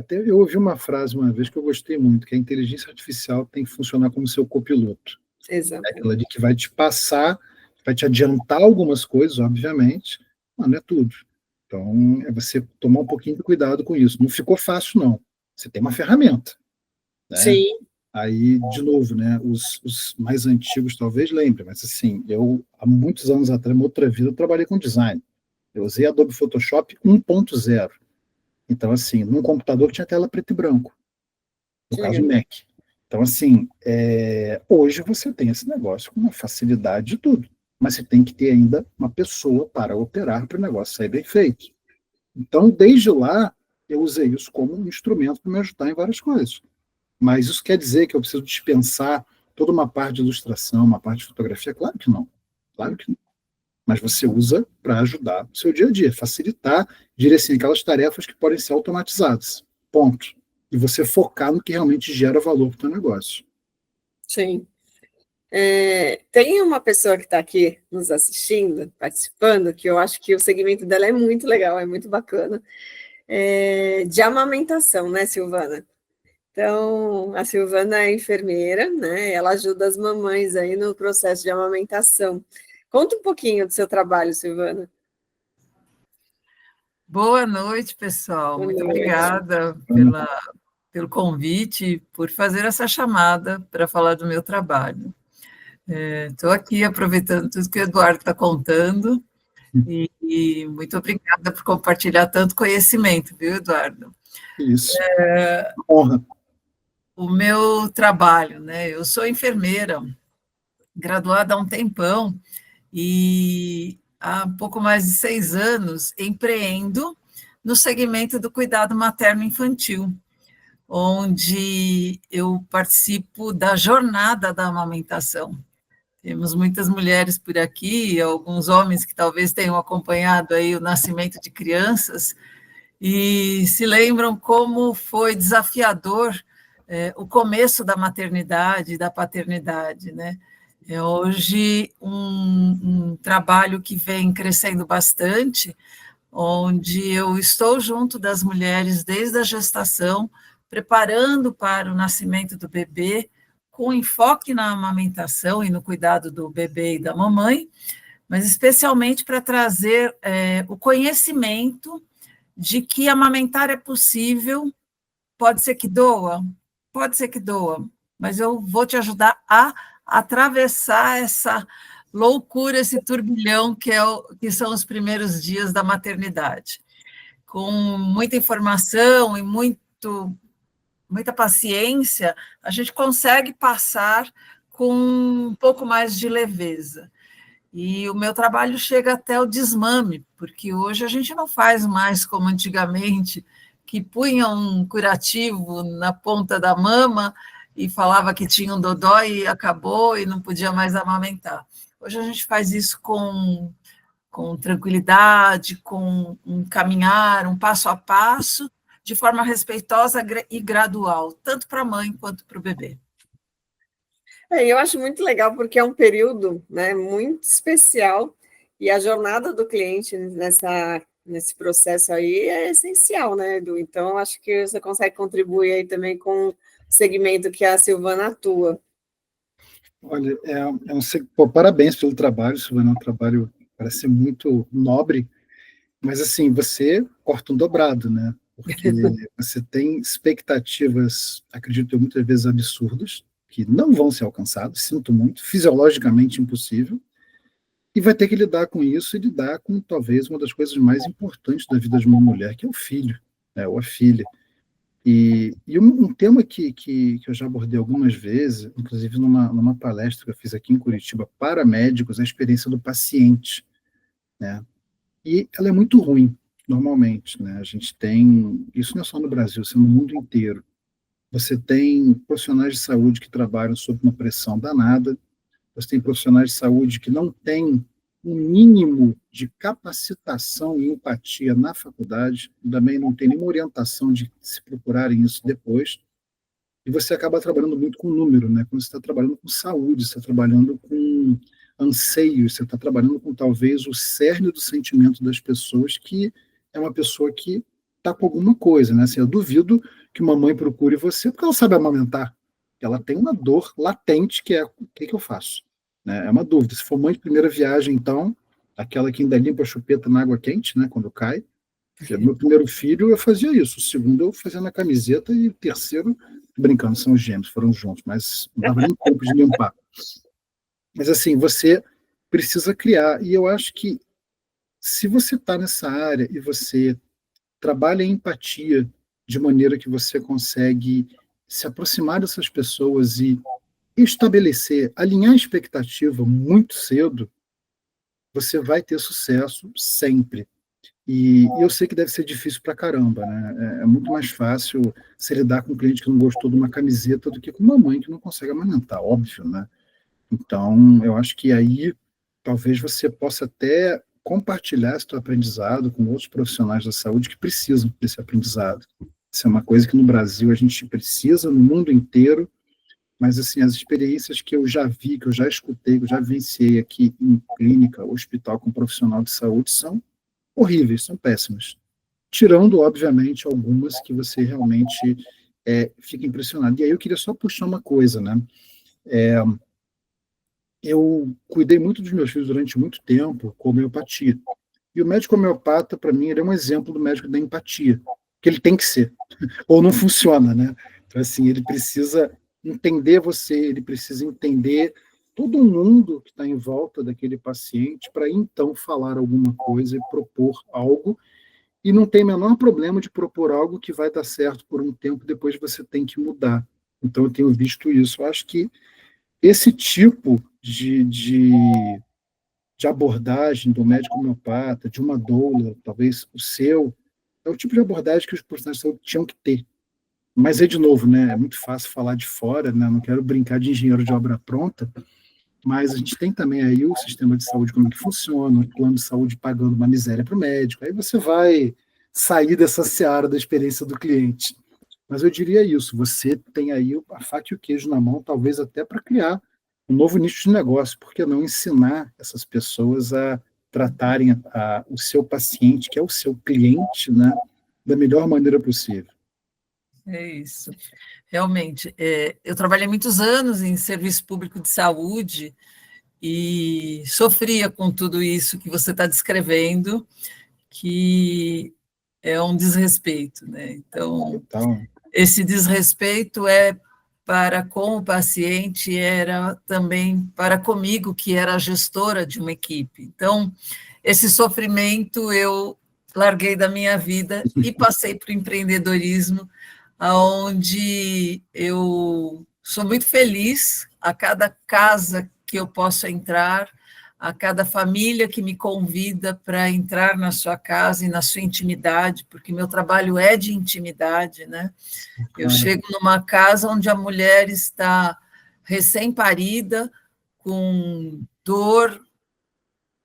Eu ouvi uma frase uma vez que eu gostei muito, que a inteligência artificial tem que funcionar como seu copiloto. Exato. É aquela de que vai te passar vai te adiantar algumas coisas, obviamente, mas não é tudo. Então, é você tomar um pouquinho de cuidado com isso. Não ficou fácil, não. Você tem uma ferramenta, né? Sim, Aí, de novo, né, os mais antigos talvez lembrem, mas assim, eu, há muitos anos atrás, na outra vida, eu trabalhei com design. Eu usei Adobe Photoshop 1.0. Então, assim, num computador que tinha tela preto e branco, no que caso legal. Mac. Então, assim, hoje você tem esse negócio com uma facilidade de tudo, mas você tem que ter ainda uma pessoa para operar para o negócio sair bem feito. Então, desde lá, eu usei isso como um instrumento para me ajudar em várias coisas. Mas isso quer dizer que eu preciso dispensar toda uma parte de ilustração, uma parte de fotografia? Claro que não. Claro que não. Mas você usa para ajudar o seu dia a dia, facilitar, dizer assim, aquelas tarefas que podem ser automatizadas. Ponto. E você focar no que realmente gera valor para o teu negócio. Sim. Tem uma pessoa que está aqui nos assistindo, participando, que eu acho que o segmento dela é muito legal, é muito bacana, de amamentação, né, Silvana? Então, a Silvana é enfermeira, né? Ela ajuda as mamães aí no processo de amamentação. Conta um pouquinho do seu trabalho, Silvana. Boa noite, pessoal. Boa Muito noite. obrigada pelo convite, por fazer essa chamada para falar do meu trabalho. Estou aqui aproveitando tudo que o Eduardo está contando e muito obrigada por compartilhar tanto conhecimento, viu, Eduardo? Isso. Honra. O meu trabalho, né? Eu sou enfermeira, graduada há um tempão e há pouco mais de 6 anos empreendo no segmento do cuidado materno-infantil, onde eu participo da jornada da amamentação. Temos muitas mulheres por aqui, alguns homens que talvez tenham acompanhado aí o nascimento de crianças e se lembram como foi desafiador o começo da maternidade e da paternidade, né? É hoje um trabalho que vem crescendo bastante, onde eu estou junto das mulheres desde a gestação, preparando para o nascimento do bebê, com enfoque na amamentação e no cuidado do bebê e da mamãe, mas especialmente para trazer o conhecimento de que amamentar é possível, pode ser que doa, mas eu vou te ajudar a atravessar essa loucura, esse turbilhão que são os primeiros dias da maternidade. Com muita informação e muita paciência, a gente consegue passar com um pouco mais de leveza. E o meu trabalho chega até o desmame, porque hoje a gente não faz mais como antigamente, que punha um curativo na ponta da mama e falava que tinha um dodói e acabou e não podia mais amamentar. Hoje a gente faz isso com tranquilidade, com um caminhar, um passo a passo, de forma respeitosa e gradual, tanto para a mãe quanto para o bebê. Eu acho muito legal porque é um período, né, muito especial e a jornada do cliente nesse processo aí é essencial, né, Edu? Então, acho que você consegue contribuir aí também com o segmento que a Silvana atua. Olha, pô, parabéns pelo trabalho, Silvana, é um trabalho parece ser muito nobre, mas assim, você corta um dobrado, né? Porque você tem expectativas, acredito eu, muitas vezes absurdas, que não vão ser alcançadas, sinto muito, fisiologicamente impossível, e vai ter que lidar com isso e lidar com talvez uma das coisas mais importantes da vida de uma mulher, que é o filho, né, ou a filha. E um tema que eu já abordei algumas vezes, inclusive numa palestra que eu fiz aqui em Curitiba para médicos, é a experiência do paciente, né? E ela é muito ruim, normalmente, né? A gente tem, isso não é só no Brasil, isso é no mundo inteiro. Você tem profissionais de saúde que trabalham sob uma pressão danada, você tem profissionais de saúde que não têm um mínimo de capacitação e empatia na faculdade, também não tem nenhuma orientação de se procurarem isso depois, e você acaba trabalhando muito com número, né? Quando você está trabalhando com saúde, você está trabalhando com anseios, você está trabalhando com talvez o cerne do sentimento das pessoas, que é uma pessoa que está com alguma coisa, né? Assim, eu duvido que uma mãe procure você porque ela sabe amamentar. Ela tem uma dor latente que é o que eu faço? né? É uma dúvida. Se for mãe de primeira viagem, então, aquela que ainda limpa a chupeta na água quente, né, quando cai. Meu primeiro filho, eu fazia isso. O segundo, eu fazia na camiseta. E o terceiro, brincando, são os gêmeos, foram juntos, mas não dava nem tempo de limpar. Mas, assim, você precisa criar. E eu acho que, se você está nessa área e você trabalha em empatia, de maneira que você consegue se aproximar dessas pessoas e estabelecer, alinhar a expectativa muito cedo, você vai ter sucesso sempre. E eu sei que deve ser difícil pra caramba, né? É muito mais fácil se lidar com um cliente que não gostou de uma camiseta do que com uma mãe que não consegue amamentar, óbvio, né? Então, eu acho que aí talvez você possa até compartilhar esse teu aprendizado com outros profissionais da saúde que precisam desse aprendizado. Isso é uma coisa que no Brasil a gente precisa, no mundo inteiro, mas assim, as experiências que eu já vi, que eu já escutei, que eu já vivenciei aqui em clínica, hospital com profissional de saúde são horríveis, são péssimas. Tirando, obviamente, algumas que você realmente fica impressionado. E aí eu queria só puxar uma coisa, né? Eu cuidei muito dos meus filhos durante muito tempo com homeopatia. E o médico homeopata, para mim, ele é um exemplo do médico da empatia, que ele tem que ser, ou não funciona, né? Então, assim, ele precisa entender você, ele precisa entender todo o mundo que está em volta daquele paciente para então falar alguma coisa e propor algo, e não tem o menor problema de propor algo que vai dar certo por um tempo, depois você tem que mudar. Então, eu tenho visto isso. Eu acho que esse tipo de abordagem do médico homeopata, de uma doula, talvez o seu, é o tipo de abordagem que os profissionais de saúde tinham que ter. Mas de novo, né, é muito fácil falar de fora, né, não quero brincar de engenheiro de obra pronta, mas a gente tem também aí o sistema de saúde, como que funciona, o plano de saúde pagando uma miséria para o médico, aí você vai sair dessa seara da experiência do cliente. Mas eu diria isso, você tem aí a faca e o queijo na mão, talvez até para criar um novo nicho de negócio, por que não ensinar essas pessoas a tratarem o seu paciente, que é o seu cliente, né, da melhor maneira possível. É isso. Realmente, eu trabalhei muitos anos em serviço público de saúde e sofria com tudo isso que você está descrevendo, que é um desrespeito, né? Então, esse desrespeito é para com o paciente, era também para comigo, que era a gestora de uma equipe. Então, esse sofrimento eu larguei da minha vida e passei para o empreendedorismo, onde eu sou muito feliz a cada casa que eu posso entrar, a cada família que me convida para entrar na sua casa e na sua intimidade, porque meu trabalho é de intimidade, né? Eu chego numa casa onde a mulher está recém-parida, com dor,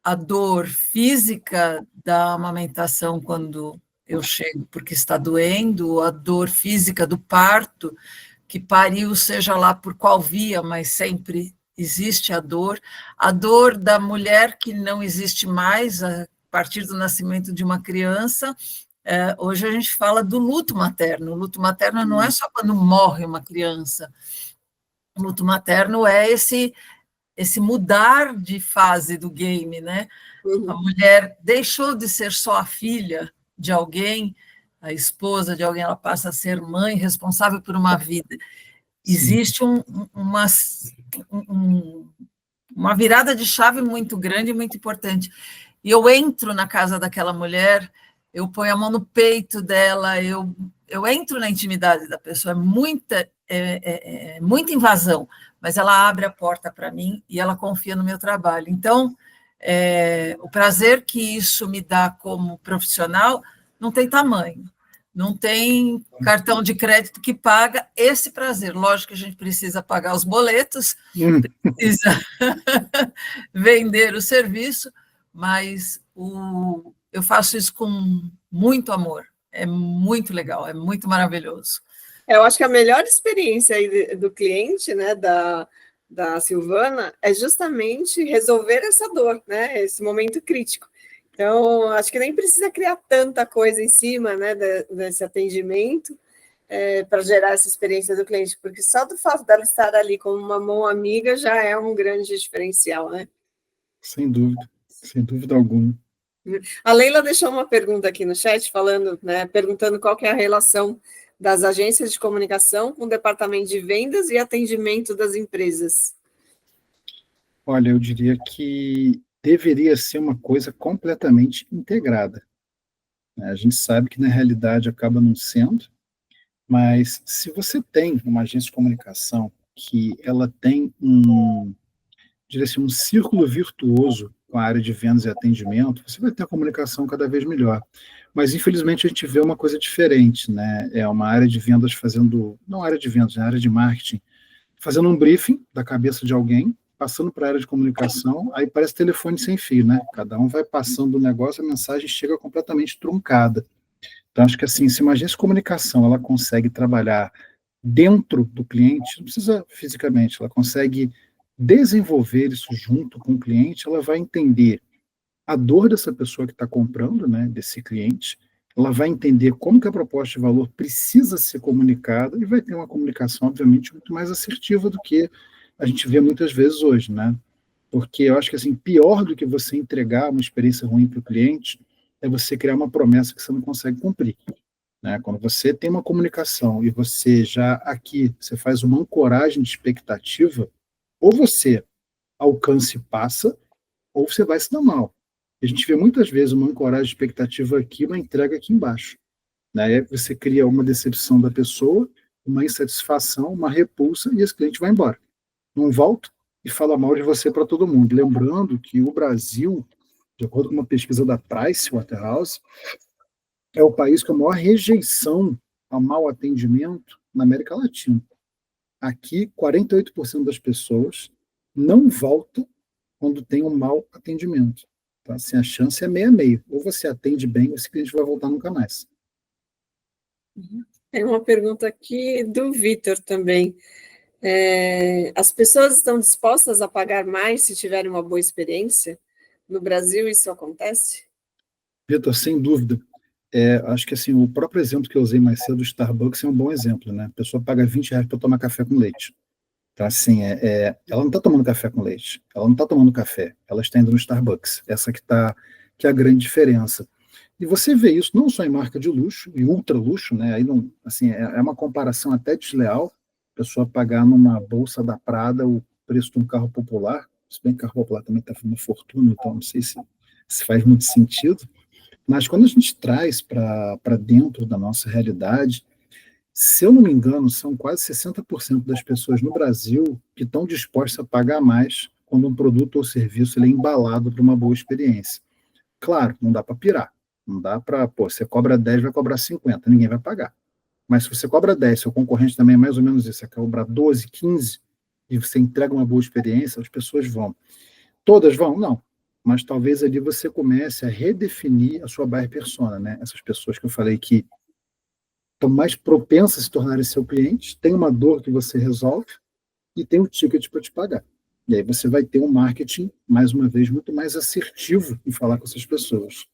a dor física da amamentação quando eu chego, porque está doendo, a dor física do parto, que pariu, seja lá por qual via, mas sempre existe a dor da mulher que não existe mais a partir do nascimento de uma criança. Hoje a gente fala do luto materno. O luto materno não é só quando morre uma criança. O luto materno é esse mudar de fase do game, né? A mulher deixou de ser só a filha de alguém, a esposa de alguém, ela passa a ser mãe, responsável por uma vida. Existe uma virada de chave muito grande e muito importante. E eu entro na casa daquela mulher, eu ponho a mão no peito dela, eu entro na intimidade da pessoa, é muita invasão, mas ela abre a porta para mim e ela confia no meu trabalho. Então, o prazer que isso me dá como profissional não tem tamanho, não tem cartão de crédito que paga esse prazer. Lógico que a gente precisa pagar os boletos, precisa vender o serviço, mas eu faço isso com muito amor, é muito legal, é muito maravilhoso. Eu acho que a melhor experiência aí do cliente, né, da Silvana, é justamente resolver essa dor, né, esse momento crítico. Então, acho que nem precisa criar tanta coisa em cima, né, desse atendimento. para gerar essa experiência do cliente, porque só do fato dela estar ali como uma mão amiga já é um grande diferencial, né? Sem dúvida alguma. A Leila deixou uma pergunta aqui no chat, falando, né, perguntando qual que é a relação das agências de comunicação com o departamento de vendas e atendimento das empresas. Olha, eu diria que deveria ser uma coisa completamente integrada, né? A gente sabe que na realidade acaba não sendo, mas se você tem uma agência de comunicação que ela tem diria assim, um círculo virtuoso com a área de vendas e atendimento, você vai ter a comunicação cada vez melhor. Mas, infelizmente, a gente vê uma coisa diferente, né? É uma área de vendas fazendo, não área de vendas, é área de marketing, fazendo um briefing da cabeça de alguém, passando para a área de comunicação, aí parece telefone sem fio, né? Cada um vai passando o negócio, a mensagem chega completamente truncada. Então, acho que assim, se uma agência de comunicação ela consegue trabalhar dentro do cliente, não precisa fisicamente, ela consegue desenvolver isso junto com o cliente, ela vai entender a dor dessa pessoa que está comprando, né, desse cliente, ela vai entender como que a proposta de valor precisa ser comunicada e vai ter uma comunicação, obviamente, muito mais assertiva do que a gente vê muitas vezes hoje, né? Porque eu acho que, assim, pior do que você entregar uma experiência ruim para o cliente é você criar uma promessa que você não consegue cumprir, né? Quando você tem uma comunicação e você já aqui, você faz uma ancoragem de expectativa, ou você alcança e passa, ou você vai se dar mal. A gente vê muitas vezes uma ancoragem de expectativa aqui, uma entrega aqui embaixo, né? Aí você cria uma decepção da pessoa, uma insatisfação, uma repulsa, e esse cliente vai embora. Não volta e fala mal de você para todo mundo. Lembrando que o Brasil, de acordo com uma pesquisa da Pricewaterhouse, é o país com a maior rejeição a mau atendimento na América Latina. Aqui, 48% das pessoas não voltam quando tem um mau atendimento. Então, assim, a chance é meio a meio. Ou você atende bem, ou esse cliente vai voltar nunca mais. Tem uma pergunta aqui do Vitor também. As pessoas estão dispostas a pagar mais se tiverem uma boa experiência? No Brasil isso acontece? Vitor, sem dúvida. Acho que assim, o próprio exemplo que eu usei mais cedo do Starbucks é um bom exemplo, né? A pessoa paga R$ 20 para tomar café com leite. Então, assim, ela não está tomando café com leite, ela não está tomando café, ela está indo no Starbucks. Essa que é a grande diferença. E você vê isso não só em marca de luxo, e ultra luxo, né? Aí não, assim, é uma comparação até desleal, a pessoa pagar numa bolsa da Prada o preço de um carro popular, se bem que carro popular também está fazendo fortuna, então não sei se faz muito sentido. Mas quando a gente traz para dentro da nossa realidade, se eu não me engano, são quase 60% das pessoas no Brasil que estão dispostas a pagar mais quando um produto ou serviço ele é embalado para uma boa experiência. Claro, não dá para pirar. Não dá para, você cobra 10, vai cobrar 50, ninguém vai pagar. Mas se você cobra 10, seu concorrente também é mais ou menos isso, você cobra 12, 15, e você entrega uma boa experiência, as pessoas vão. Todas vão? Não. Mas talvez ali você comece a redefinir a sua buyer persona, né? Essas pessoas que eu falei que estão mais propensas a se tornarem seu cliente, tem uma dor que você resolve e tem um ticket para te pagar. E aí você vai ter um marketing, mais uma vez, muito mais assertivo em falar com essas pessoas.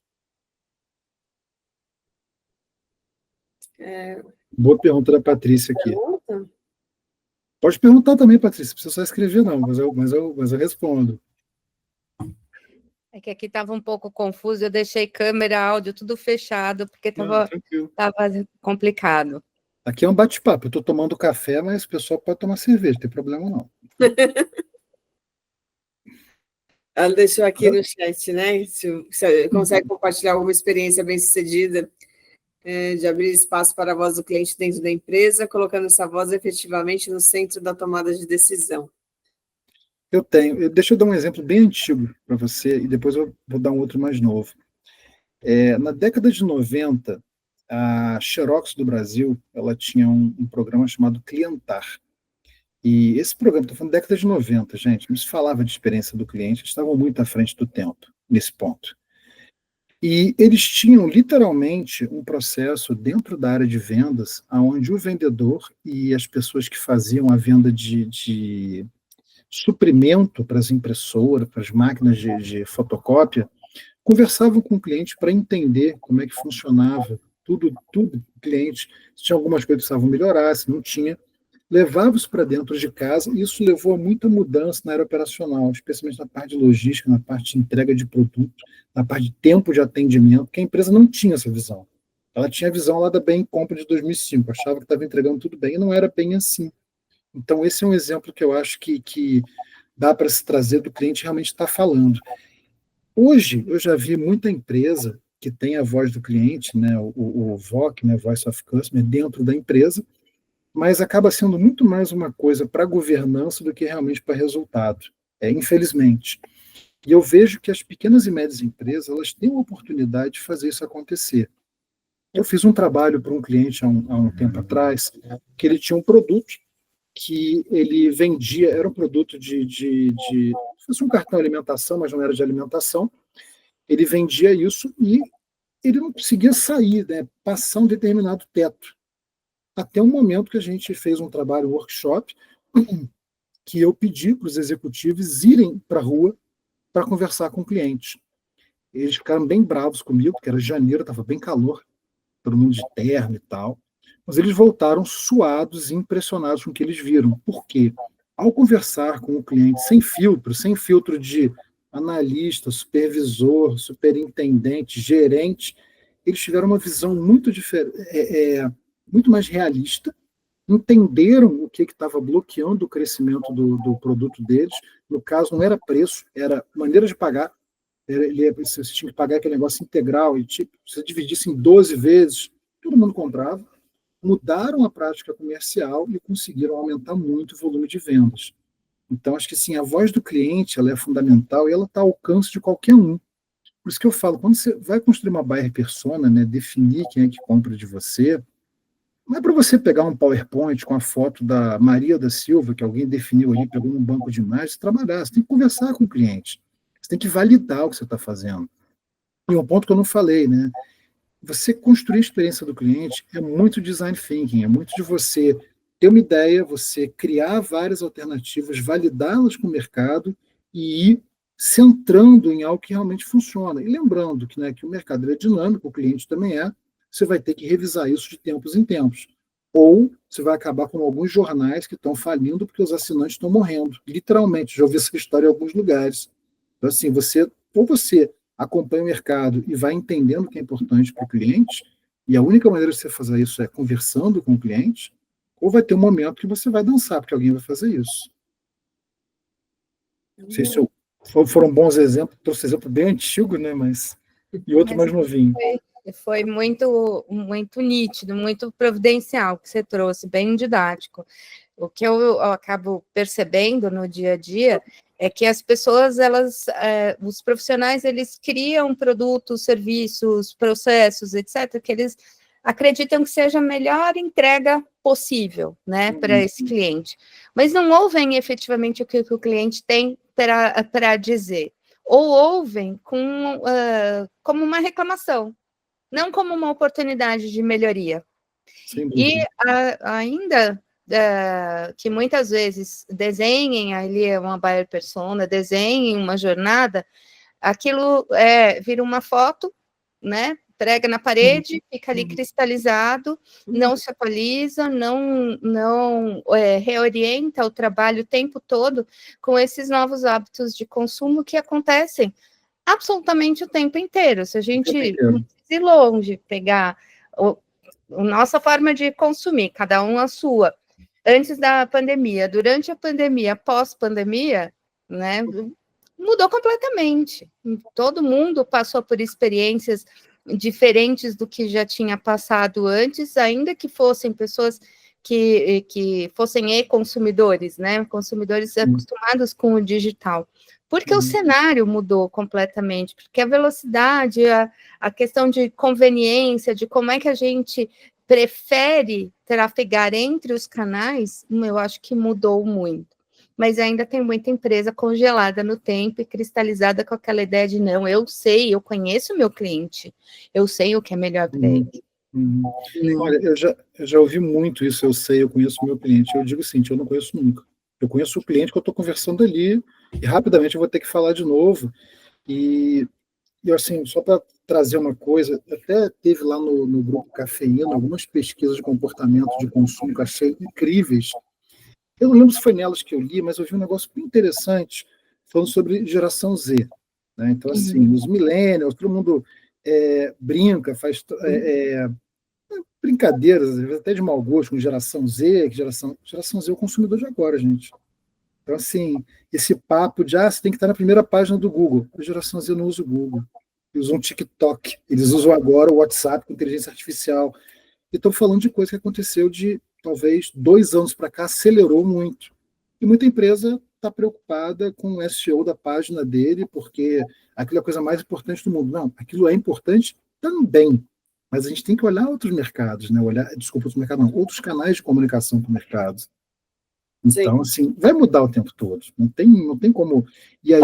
Boa pergunta da Patrícia aqui. Pergunta? Pode perguntar também, Patrícia, não precisa só escrever não, mas eu respondo. É que aqui estava um pouco confuso, eu deixei câmera, áudio, tudo fechado, porque estava complicado. Aqui é um bate-papo, eu estou tomando café, mas o pessoal pode tomar cerveja, não tem problema não. Ela deixou aqui no chat, né? Se você consegue compartilhar alguma experiência bem-sucedida de abrir espaço para a voz do cliente dentro da empresa, colocando essa voz efetivamente no centro da tomada de decisão. Eu tenho. Deixa eu dar um exemplo bem antigo para você e depois eu vou dar um outro mais novo. Na década de 90, a Xerox do Brasil ela tinha um programa chamado Clientar. E esse programa, estou falando da década de 90, gente, não se falava de experiência do cliente, eles estavam muito à frente do tempo, nesse ponto. E eles tinham, literalmente, um processo dentro da área de vendas, onde o vendedor e as pessoas que faziam a venda de suprimento para as impressoras, para as máquinas de fotocópia, conversavam com o cliente para entender como é que funcionava tudo, o cliente, se tinha algumas coisas que precisavam melhorar, se não tinha, levava isso para dentro de casa, e isso levou a muita mudança na área operacional, especialmente na parte de logística, na parte de entrega de produto, na parte de tempo de atendimento, porque a empresa não tinha essa visão. Ela tinha a visão lá da Bem Compra de 2005, achava que estava entregando tudo bem, e não era bem assim. Então, esse é um exemplo que eu acho que dá para se trazer do cliente realmente estar falando. Hoje, eu já vi muita empresa que tem a voz do cliente, né, o VOC, né, Voice of Customer, dentro da empresa, mas acaba sendo muito mais uma coisa para governança do que realmente para resultado, infelizmente. E eu vejo que as pequenas e médias empresas, elas têm a oportunidade de fazer isso acontecer. Eu fiz um trabalho para um cliente há um tempo atrás, que ele tinha um produto que ele vendia, era um produto fosse um cartão de alimentação, mas não era de alimentação. Ele vendia isso e ele não conseguia sair, né, passar um determinado teto. Até um momento que a gente fez um trabalho, um workshop, que eu pedi para os executivos irem para a rua para conversar com o cliente. Eles ficaram bem bravos comigo, porque era janeiro, estava bem calor, todo mundo de terno e tal. Mas eles voltaram suados e impressionados com o que eles viram. Por quê? Ao conversar com o cliente sem filtro de analista, supervisor, superintendente, gerente, eles tiveram uma visão muito diferente, muito mais realista, entenderam o que estava bloqueando o crescimento do produto deles. No caso, não era preço, era maneira de pagar. Você tinha que pagar aquele negócio integral, e se você dividisse em 12 vezes, todo mundo comprava. Mudaram a prática comercial e conseguiram aumentar muito o volume de vendas. Então, acho que sim, a voz do cliente ela é fundamental e ela está ao alcance de qualquer um. Por isso que eu falo, quando você vai construir uma buyer persona, né, definir quem é que compra de você, não é para você pegar um PowerPoint com a foto da Maria da Silva, que alguém definiu ali, pegou num banco de imagens, e trabalhar. Você tem que conversar com o cliente. Você tem que validar o que você está fazendo. E um ponto que eu não falei, né? Você construir a experiência do cliente é muito design thinking, é muito de você ter uma ideia, você criar várias alternativas, validá-las com o mercado e ir centrando em algo que realmente funciona. E lembrando que, né, que o mercado é dinâmico, o cliente também é, você vai ter que revisar isso de tempos em tempos. Ou você vai acabar com alguns jornais que estão falindo porque os assinantes estão morrendo. Literalmente, já ouvi essa história em alguns lugares. Então, assim, você acompanha o mercado e vai entendendo o que é importante para o cliente, e a única maneira de você fazer isso é conversando com o cliente, ou vai ter um momento que você vai dançar, porque alguém vai fazer isso. Não sei se foram bons exemplos, trouxe exemplo bem antigo, né, mas e outro mais novinho. Foi muito, muito nítido, muito providencial que você trouxe, bem didático. O que eu acabo percebendo no dia a dia é que as pessoas, os profissionais, eles criam produtos, serviços, processos, etc., que eles acreditam que seja a melhor entrega possível, né, para esse cliente. Mas não ouvem efetivamente o que o cliente tem para dizer, ou ouvem como uma reclamação, não como uma oportunidade de melhoria. E ainda que muitas vezes desenhem ali uma buyer persona, desenhem uma jornada, aquilo vira uma foto, né? Prega na parede, fica ali cristalizado, não se atualiza, não reorienta o trabalho o tempo todo com esses novos hábitos de consumo que acontecem absolutamente o tempo inteiro. Se a gente não ir longe, pegar a nossa forma de consumir, cada um a sua, antes da pandemia, durante a pandemia, pós-pandemia, né, mudou completamente. Todo mundo passou por experiências diferentes do que já tinha passado antes, ainda que fossem pessoas que fossem e-consumidores, né, consumidores acostumados com o digital. Porque o cenário mudou completamente, porque a velocidade, a questão de conveniência, de como é que a gente prefere trafegar entre os canais, eu acho que mudou muito. Mas ainda tem muita empresa congelada no tempo e cristalizada com aquela ideia de não, eu sei, eu conheço o meu cliente, eu sei o que é melhor para ele. Olha, eu já ouvi muito isso, eu sei, eu conheço o meu cliente. Eu digo assim, eu não conheço nunca. Eu conheço o cliente que eu estou conversando ali, e rapidamente eu vou ter que falar de novo. E assim, só para trazer uma coisa, até teve lá no grupo Cafeína algumas pesquisas de comportamento de consumo que eu achei incríveis. Eu não lembro se foi nelas que eu li, mas eu vi um negócio bem interessante falando sobre geração Z, né? Então, assim, os millennials, todo mundo brinca, faz brincadeiras, às vezes até de mau gosto, com geração Z, que geração Z é o consumidor de agora, gente. Então, assim, esse papo de, você tem que estar na primeira página do Google. A geração Z não usa o Google. Eles usam o TikTok. Eles usam agora o WhatsApp com inteligência artificial. E estão falando de coisa que aconteceu de, talvez, 2 anos para cá, acelerou muito. E muita empresa está preocupada com o SEO da página dele, porque aquilo é a coisa mais importante do mundo. Não, aquilo é importante também. Mas a gente tem que olhar outros mercados, né? Outros mercados não, outros canais de comunicação com o mercado. Então, assim, vai mudar o tempo todo. Não tem como. E aí,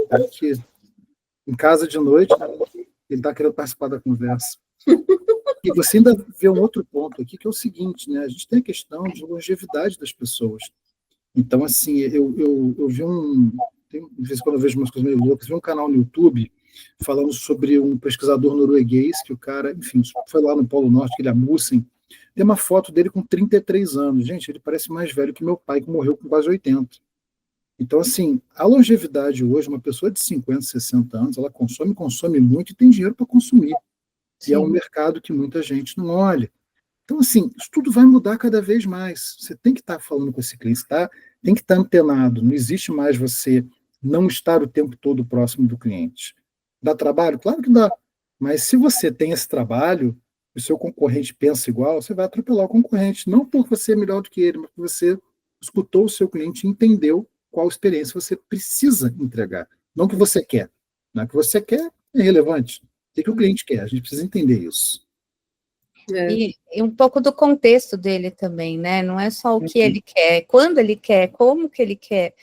aqui, em casa de noite, ele está querendo participar da conversa. E você ainda vê um outro ponto aqui, que é o seguinte, né? A gente tem a questão de longevidade das pessoas. Então, assim, eu vi de vez em quando eu vejo umas coisas meio loucas, vi um canal no YouTube falando sobre um pesquisador norueguês, que o cara, enfim, foi lá no Polo Norte, que ele é Amundsen, tem uma foto dele com 33 anos. Gente, ele parece mais velho que meu pai, que morreu com quase 80. Então, assim, a longevidade hoje, uma pessoa de 50, 60 anos, ela consome muito e tem dinheiro para consumir. Sim. E é um mercado que muita gente não olha. Então, assim, isso tudo vai mudar cada vez mais. Você tem que estar falando com esse cliente, tem que estar antenado. Não existe mais você não estar o tempo todo próximo do cliente. Dá trabalho? Claro que dá. Mas se você tem esse trabalho, o seu concorrente pensa igual, você vai atropelar o concorrente. Não porque você é melhor do que ele, mas porque você escutou o seu cliente e entendeu qual experiência você precisa entregar. Não o que você quer. Não, o que você quer é irrelevante. O que o cliente quer? A gente precisa entender isso. E um pouco do contexto dele também, né? Não é só o que ele quer, quando ele quer, como que ele quer,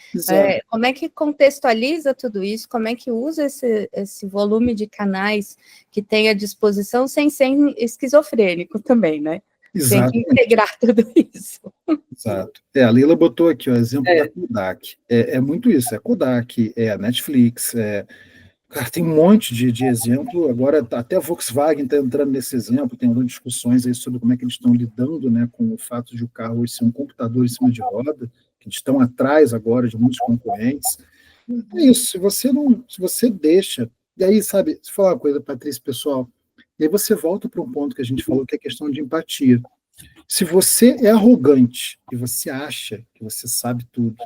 como é que contextualiza tudo isso, como é que usa esse volume de canais que tem à disposição sem ser esquizofrênico também, né? Exato. Tem que integrar tudo isso. Exato. A Leila botou aqui o exemplo da Kodak. É muito isso, é a Kodak, é a Netflix, Cara, tem um monte de exemplo. Agora, até a Volkswagen está entrando nesse exemplo. Tem algumas discussões aí sobre como é que eles estão lidando, né, com o fato de o carro hoje ser um computador em cima de roda, que eles estão atrás agora de muitos concorrentes. É isso, se você deixa... E aí, sabe, se falar uma coisa, Patrícia, pessoal, e aí você volta para um ponto que a gente falou, que é a questão de empatia. Se você é arrogante e você acha que você sabe tudo,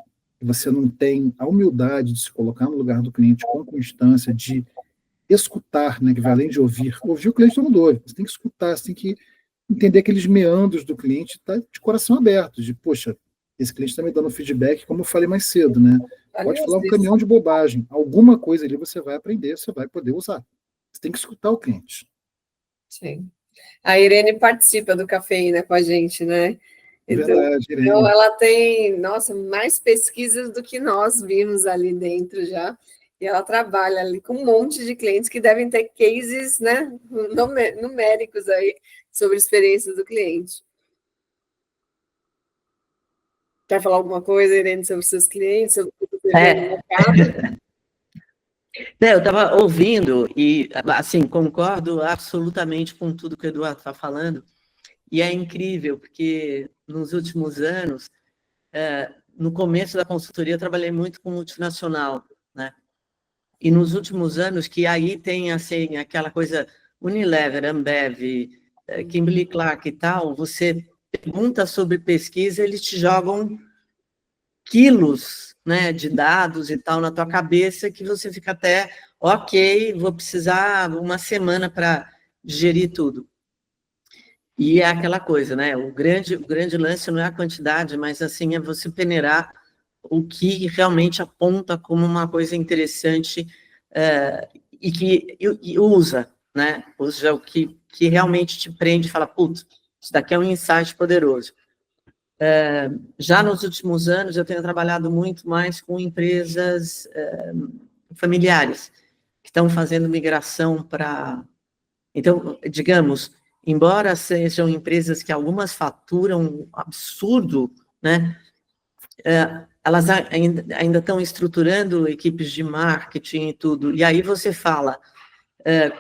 e você não tem a humildade de se colocar no lugar do cliente com constância, de escutar, né, que vai além de ouvir o cliente todo mundo, você tem que escutar, você tem que entender aqueles meandros do cliente, tá de coração aberto, de, poxa, esse cliente está me dando feedback, como eu falei mais cedo, né? Pode falar um caminhão de bobagem, alguma coisa ali você vai aprender, você vai poder usar. Você tem que escutar o cliente. Sim. A Irene participa do Cafeína com a gente, né? Verdade, Irene. Então, ela tem, mais pesquisas do que nós vimos ali dentro já. E ela trabalha ali com um monte de clientes que devem ter cases, né, numéricos aí sobre a experiência do cliente. Quer falar alguma coisa, Irene, sobre os seus clientes, sobre o que você vê no mercado? Eu estava ouvindo e, assim, concordo absolutamente com tudo que o Eduardo está falando. E é incrível, porque nos últimos anos, no começo da consultoria, eu trabalhei muito com multinacional, né? E nos últimos anos, que aí tem, assim, aquela coisa Unilever, Ambev, Kimberly-Clark e tal, você pergunta sobre pesquisa, eles te jogam quilos, né, de dados e tal na tua cabeça, que você fica até, ok, vou precisar uma semana para digerir tudo. E é aquela coisa, né? O grande lance não é a quantidade, mas assim é você peneirar o que realmente aponta como uma coisa interessante e que usa, né? Usa o que realmente te prende e fala, putz, isso daqui é um insight poderoso. Já nos últimos anos eu tenho trabalhado muito mais com empresas familiares que estão fazendo migração para... Então, digamos, embora sejam empresas que algumas faturam um absurdo, né, elas ainda estão estruturando equipes de marketing e tudo, e aí você fala,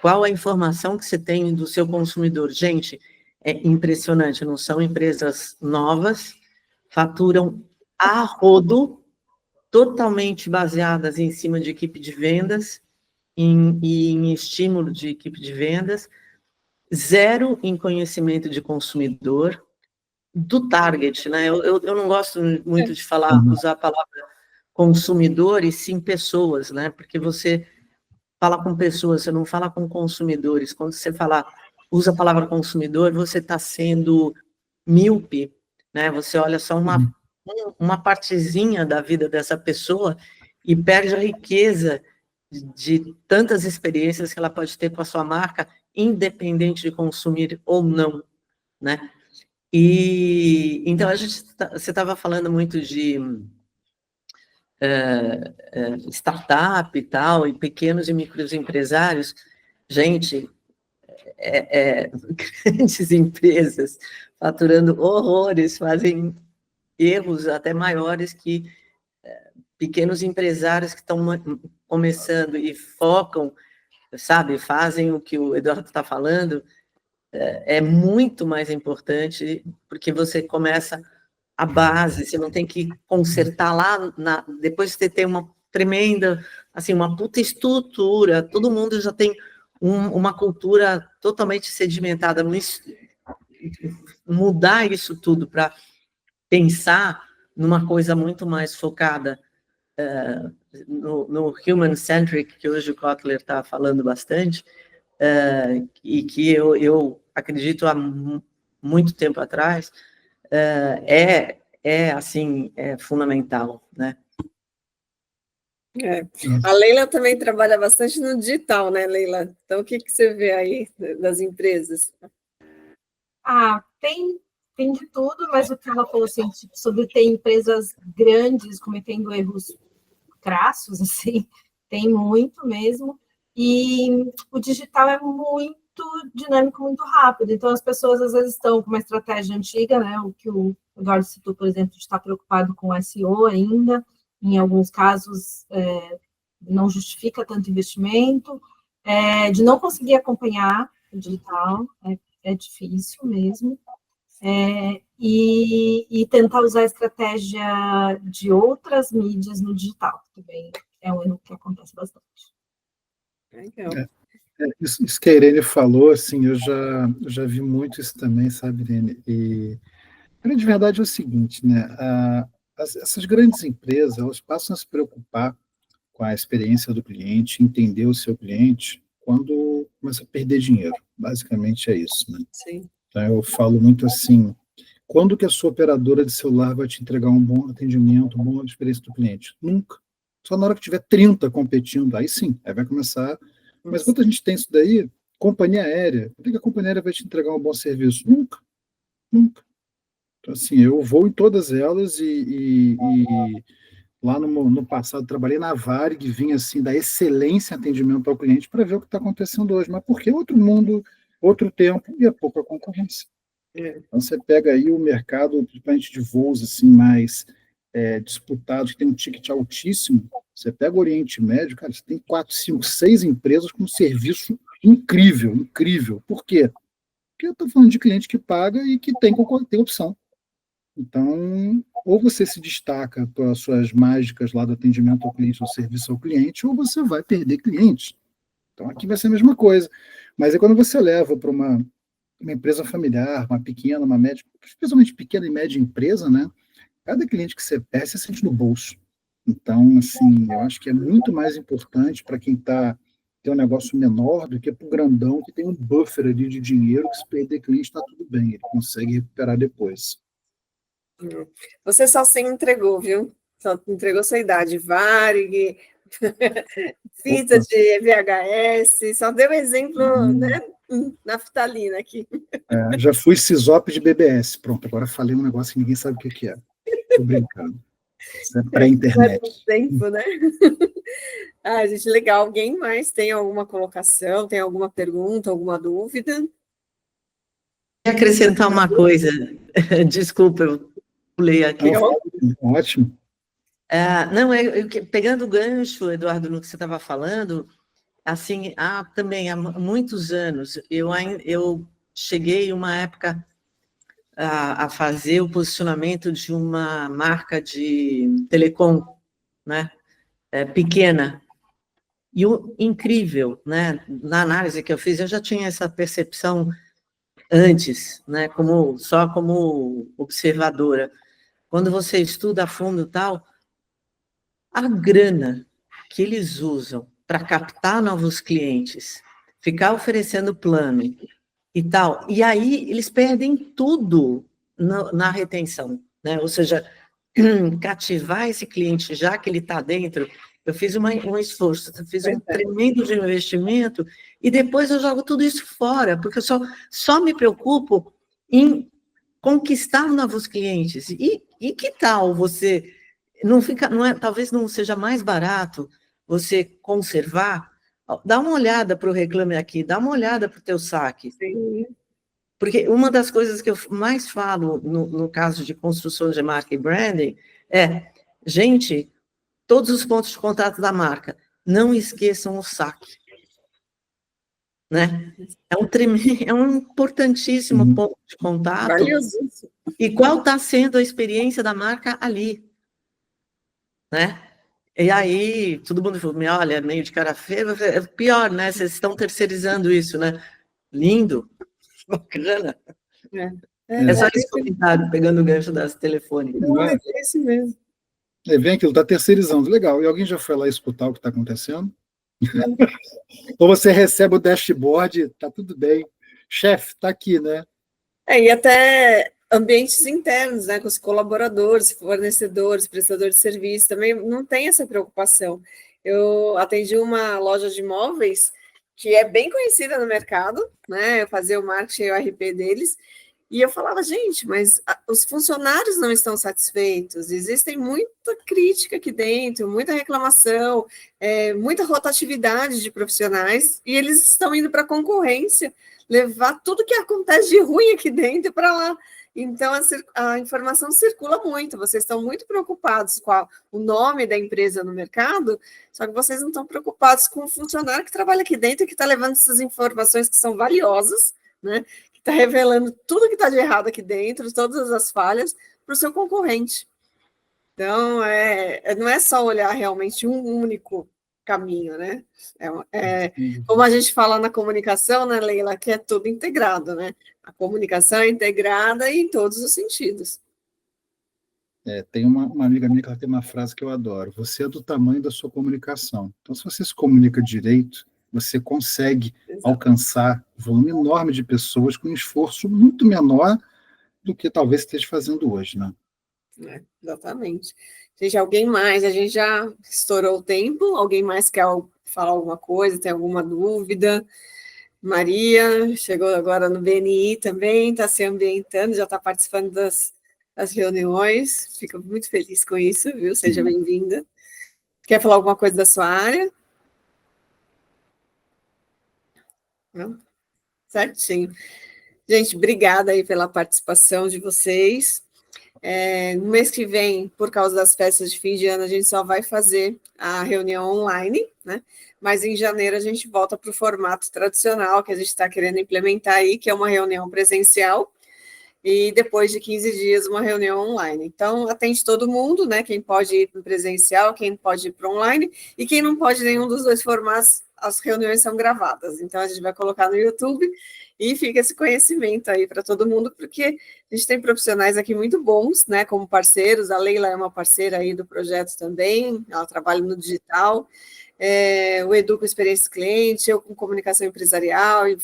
qual a informação que você tem do seu consumidor. Gente, é impressionante, não são empresas novas, faturam a rodo, totalmente baseadas em cima de equipe de vendas e em estímulo de equipe de vendas, zero em conhecimento de consumidor, do target, né? Eu não gosto muito de usar a palavra consumidor e sim pessoas, né? Porque você fala com pessoas, você não fala com consumidores. Quando você usa a palavra consumidor, você está sendo míope, né? Você olha só uma partezinha da vida dessa pessoa e perde a riqueza de tantas experiências que ela pode ter com a sua marca, independente de consumir ou não, né? E então você estava falando muito de startup e tal, e pequenos e micros empresários. Gente, grandes empresas faturando horrores, fazem erros até maiores que pequenos empresários que estão começando e focam, sabe, fazem o que o Eduardo está falando. É muito mais importante, porque você começa a base, você não tem que consertar lá, depois você tem uma tremenda, assim, uma puta estrutura, todo mundo já tem uma cultura totalmente sedimentada, mudar isso tudo para pensar numa coisa muito mais focada no human-centric, que hoje o Kotler está falando bastante, e que eu acredito há muito tempo atrás, assim, é fundamental, né? A Leila também trabalha bastante no digital, né, Leila? Então, o que você vê aí das empresas? Tem de tudo, mas o que ela falou assim, tipo, sobre ter empresas grandes cometendo erros crassos, assim, tem muito mesmo. E o digital é muito dinâmico, muito rápido. Então, as pessoas, às vezes, estão com uma estratégia antiga, né? O que o Eduardo citou, por exemplo, de estar preocupado com SEO ainda. Em alguns casos, não justifica tanto investimento. De não conseguir acompanhar o digital, é difícil mesmo. E tentar usar a estratégia de outras mídias no digital, também é um erro que acontece bastante. Isso que a Irene falou, assim, eu já vi muito isso também, sabe, Irene? E a grande verdade é o seguinte, né? Essas grandes empresas, elas passam a se preocupar com a experiência do cliente, entender o seu cliente, quando começa a perder dinheiro. Basicamente é isso, né? Sim. Então, eu falo muito assim, quando que a sua operadora de celular vai te entregar um bom atendimento, uma boa experiência do cliente? Nunca. Só na hora que tiver 30 competindo, aí sim, aí vai começar. Mas quando a gente tem isso daí, companhia aérea, por que a companhia aérea vai te entregar um bom serviço? Nunca. Nunca. Então, assim, eu vou em todas elas e lá no passado trabalhei na Varig, vinha assim da excelência em atendimento ao cliente para ver o que está acontecendo hoje. Mas porque outro mundo, outro tempo e é pouca concorrência. Então, você pega aí o mercado, principalmente de voos assim, mais disputados, que tem um ticket altíssimo, você pega o Oriente Médio, cara, você tem 4, 5, 6 empresas com um serviço incrível, incrível. Por quê? Porque eu estou falando de cliente que paga e que tem opção. Então, ou você se destaca pelas suas mágicas lá do atendimento ao cliente, do serviço ao cliente, ou você vai perder clientes. Então, aqui vai ser a mesma coisa. Mas é quando você leva para uma empresa familiar, uma pequena, uma média, especialmente pequena e média empresa, né? Cada cliente que você perde, você sente no bolso. Então, assim, eu acho que é muito mais importante para quem tem um negócio menor do que para o grandão que tem um buffer ali de dinheiro que se perder cliente está tudo bem, ele consegue recuperar depois. Você só se entregou, viu? Só entregou sua idade, Varig, fita de VHS, só deu exemplo, né? Naftalina aqui. Já fui CISOP de BBS, pronto, agora falei um negócio que ninguém sabe o que é. Estou brincando. Isso é pré-internet. Tempo, né? Gente, legal. Alguém mais tem alguma colocação, tem alguma pergunta, alguma dúvida? Quer acrescentar uma coisa? Desculpa, eu pulei aqui. Ótimo. Não, pegando o gancho, Eduardo, no que você estava falando, assim, também há muitos anos, eu cheguei uma época a fazer o posicionamento de uma marca de telecom, né, pequena. E o incrível, né, na análise que eu fiz, eu já tinha essa percepção antes, né, só como observadora. Quando você estuda a fundo e tal, a grana que eles usam para captar novos clientes, ficar oferecendo plano e tal, e aí eles perdem tudo na retenção, né? Ou seja, cativar esse cliente já que ele está dentro. Eu fiz um esforço, eu fiz um tremendo de investimento e depois eu jogo tudo isso fora, porque eu só me preocupo em conquistar novos clientes. E que tal você talvez não seja mais barato você conservar? Dá uma olhada para o Reclame Aqui, dá uma olhada para o teu saque. Sim. Porque uma das coisas que eu mais falo no caso de construção de marca e branding gente, todos os pontos de contato da marca, não esqueçam o saque. Né? É um importantíssimo ponto de contato. Valiosíssimo. E qual está sendo a experiência da marca ali? Né? E aí, todo mundo falou, olha, meio de cara feia, é pior, né? Vocês estão terceirizando isso, né? Lindo, bacana. É só esse comentário, pegando o gancho das telefônicas. Não, é esse mesmo. Vem aquilo, está terceirizando, legal. E alguém já foi lá escutar o que está acontecendo? Ou você recebe o dashboard, está tudo bem. Chefe, está aqui, né? E até ambientes internos, né, com os colaboradores, fornecedores, prestadores de serviço, também não tem essa preocupação. Eu atendi uma loja de imóveis que é bem conhecida no mercado, né, eu fazia o marketing e o RP deles, e eu falava, gente, mas os funcionários não estão satisfeitos, existem muita crítica aqui dentro, muita reclamação, muita rotatividade de profissionais, e eles estão indo para a concorrência, levar tudo que acontece de ruim aqui dentro para lá. Então, a informação circula muito, vocês estão muito preocupados com o nome da empresa no mercado, só que vocês não estão preocupados com o funcionário que trabalha aqui dentro e que está levando essas informações que são valiosas, né? Que está revelando tudo que está de errado aqui dentro, todas as falhas, para o seu concorrente. Então, não é só olhar realmente um único caminho, né? Como a gente fala na comunicação, né, Leila, que é tudo integrado, né? A comunicação é integrada em todos os sentidos. Tem uma amiga minha que ela tem uma frase que eu adoro: você é do tamanho da sua comunicação. Então, se você se comunica direito, você consegue alcançar um volume enorme de pessoas com um esforço muito menor do que talvez esteja fazendo hoje, né? Exatamente. Gente, alguém mais? A gente já estourou o tempo. Alguém mais quer falar alguma coisa? Tem alguma dúvida? Maria chegou agora no BNI também, está se ambientando, já está participando das reuniões. Fico muito feliz com isso, viu? Seja bem-vinda. Quer falar alguma coisa da sua área? Não? Certinho. Gente, obrigada aí pela participação de vocês. No mês que vem, por causa das festas de fim de ano, a gente só vai fazer a reunião online, né? Mas em janeiro a gente volta para o formato tradicional que a gente está querendo implementar aí, que é uma reunião presencial, e depois de 15 dias uma reunião online. Então, atende todo mundo, né? Quem pode ir para o presencial, quem pode ir para o online, e quem não pode nenhum dos dois formatos, as reuniões são gravadas. Então, a gente vai colocar no YouTube e fica esse conhecimento aí para todo mundo, porque a gente tem profissionais aqui muito bons, né, como parceiros. A Leila é uma parceira aí do projeto também, ela trabalha no digital, o Edu com experiência cliente, eu com comunicação empresarial, e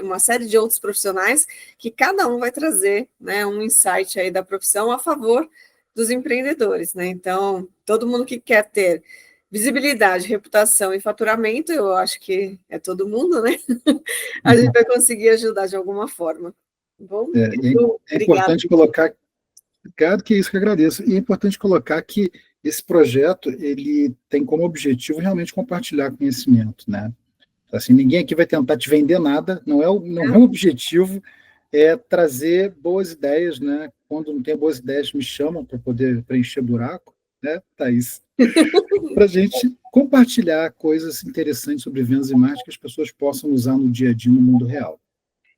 uma série de outros profissionais, que cada um vai trazer, né, um insight aí da profissão a favor dos empreendedores, né? Então, todo mundo que quer ter visibilidade, reputação e faturamento, eu acho que é todo mundo, né? A gente vai conseguir ajudar de alguma forma. Bom, é importante colocar, obrigado, que é isso que eu agradeço, e é importante colocar que esse projeto, ele tem como objetivo realmente compartilhar conhecimento, né? Assim, ninguém aqui vai tentar te vender nada, não é o objetivo, é trazer boas ideias, né? Quando não tem boas ideias, me chamam para poder preencher buraco, né, Thaís? para a gente compartilhar coisas interessantes sobre vendas e marketing que as pessoas possam usar no dia a dia no mundo real.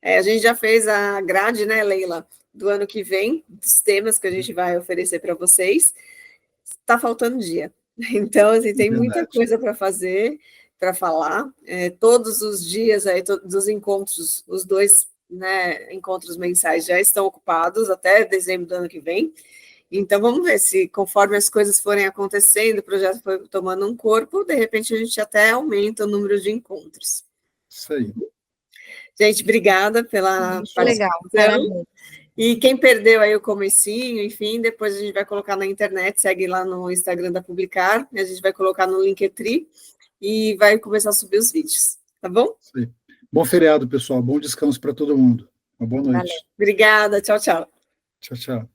A gente já fez a grade, né, Leila, do ano que vem, dos temas que a gente vai oferecer para vocês. Está faltando dia. Então, assim, tem muita coisa para fazer, para falar. Todos os dias aí, todos os encontros, os 2, né, encontros mensais já estão ocupados até dezembro do ano que vem. Então, vamos ver se, conforme as coisas forem acontecendo, o projeto for tomando um corpo, de repente a gente até aumenta o número de encontros. Isso aí. Gente, obrigada pela Muito legal, participação. parabéns. E quem perdeu aí o comecinho, enfim, depois a gente vai colocar na internet, segue lá no Instagram da Publicar, a gente vai colocar no Linktree e vai começar a subir os vídeos, tá bom? Isso aí. Bom feriado, pessoal. Bom descanso para todo mundo. Uma boa noite. Valeu. Obrigada, tchau, tchau. Tchau, tchau.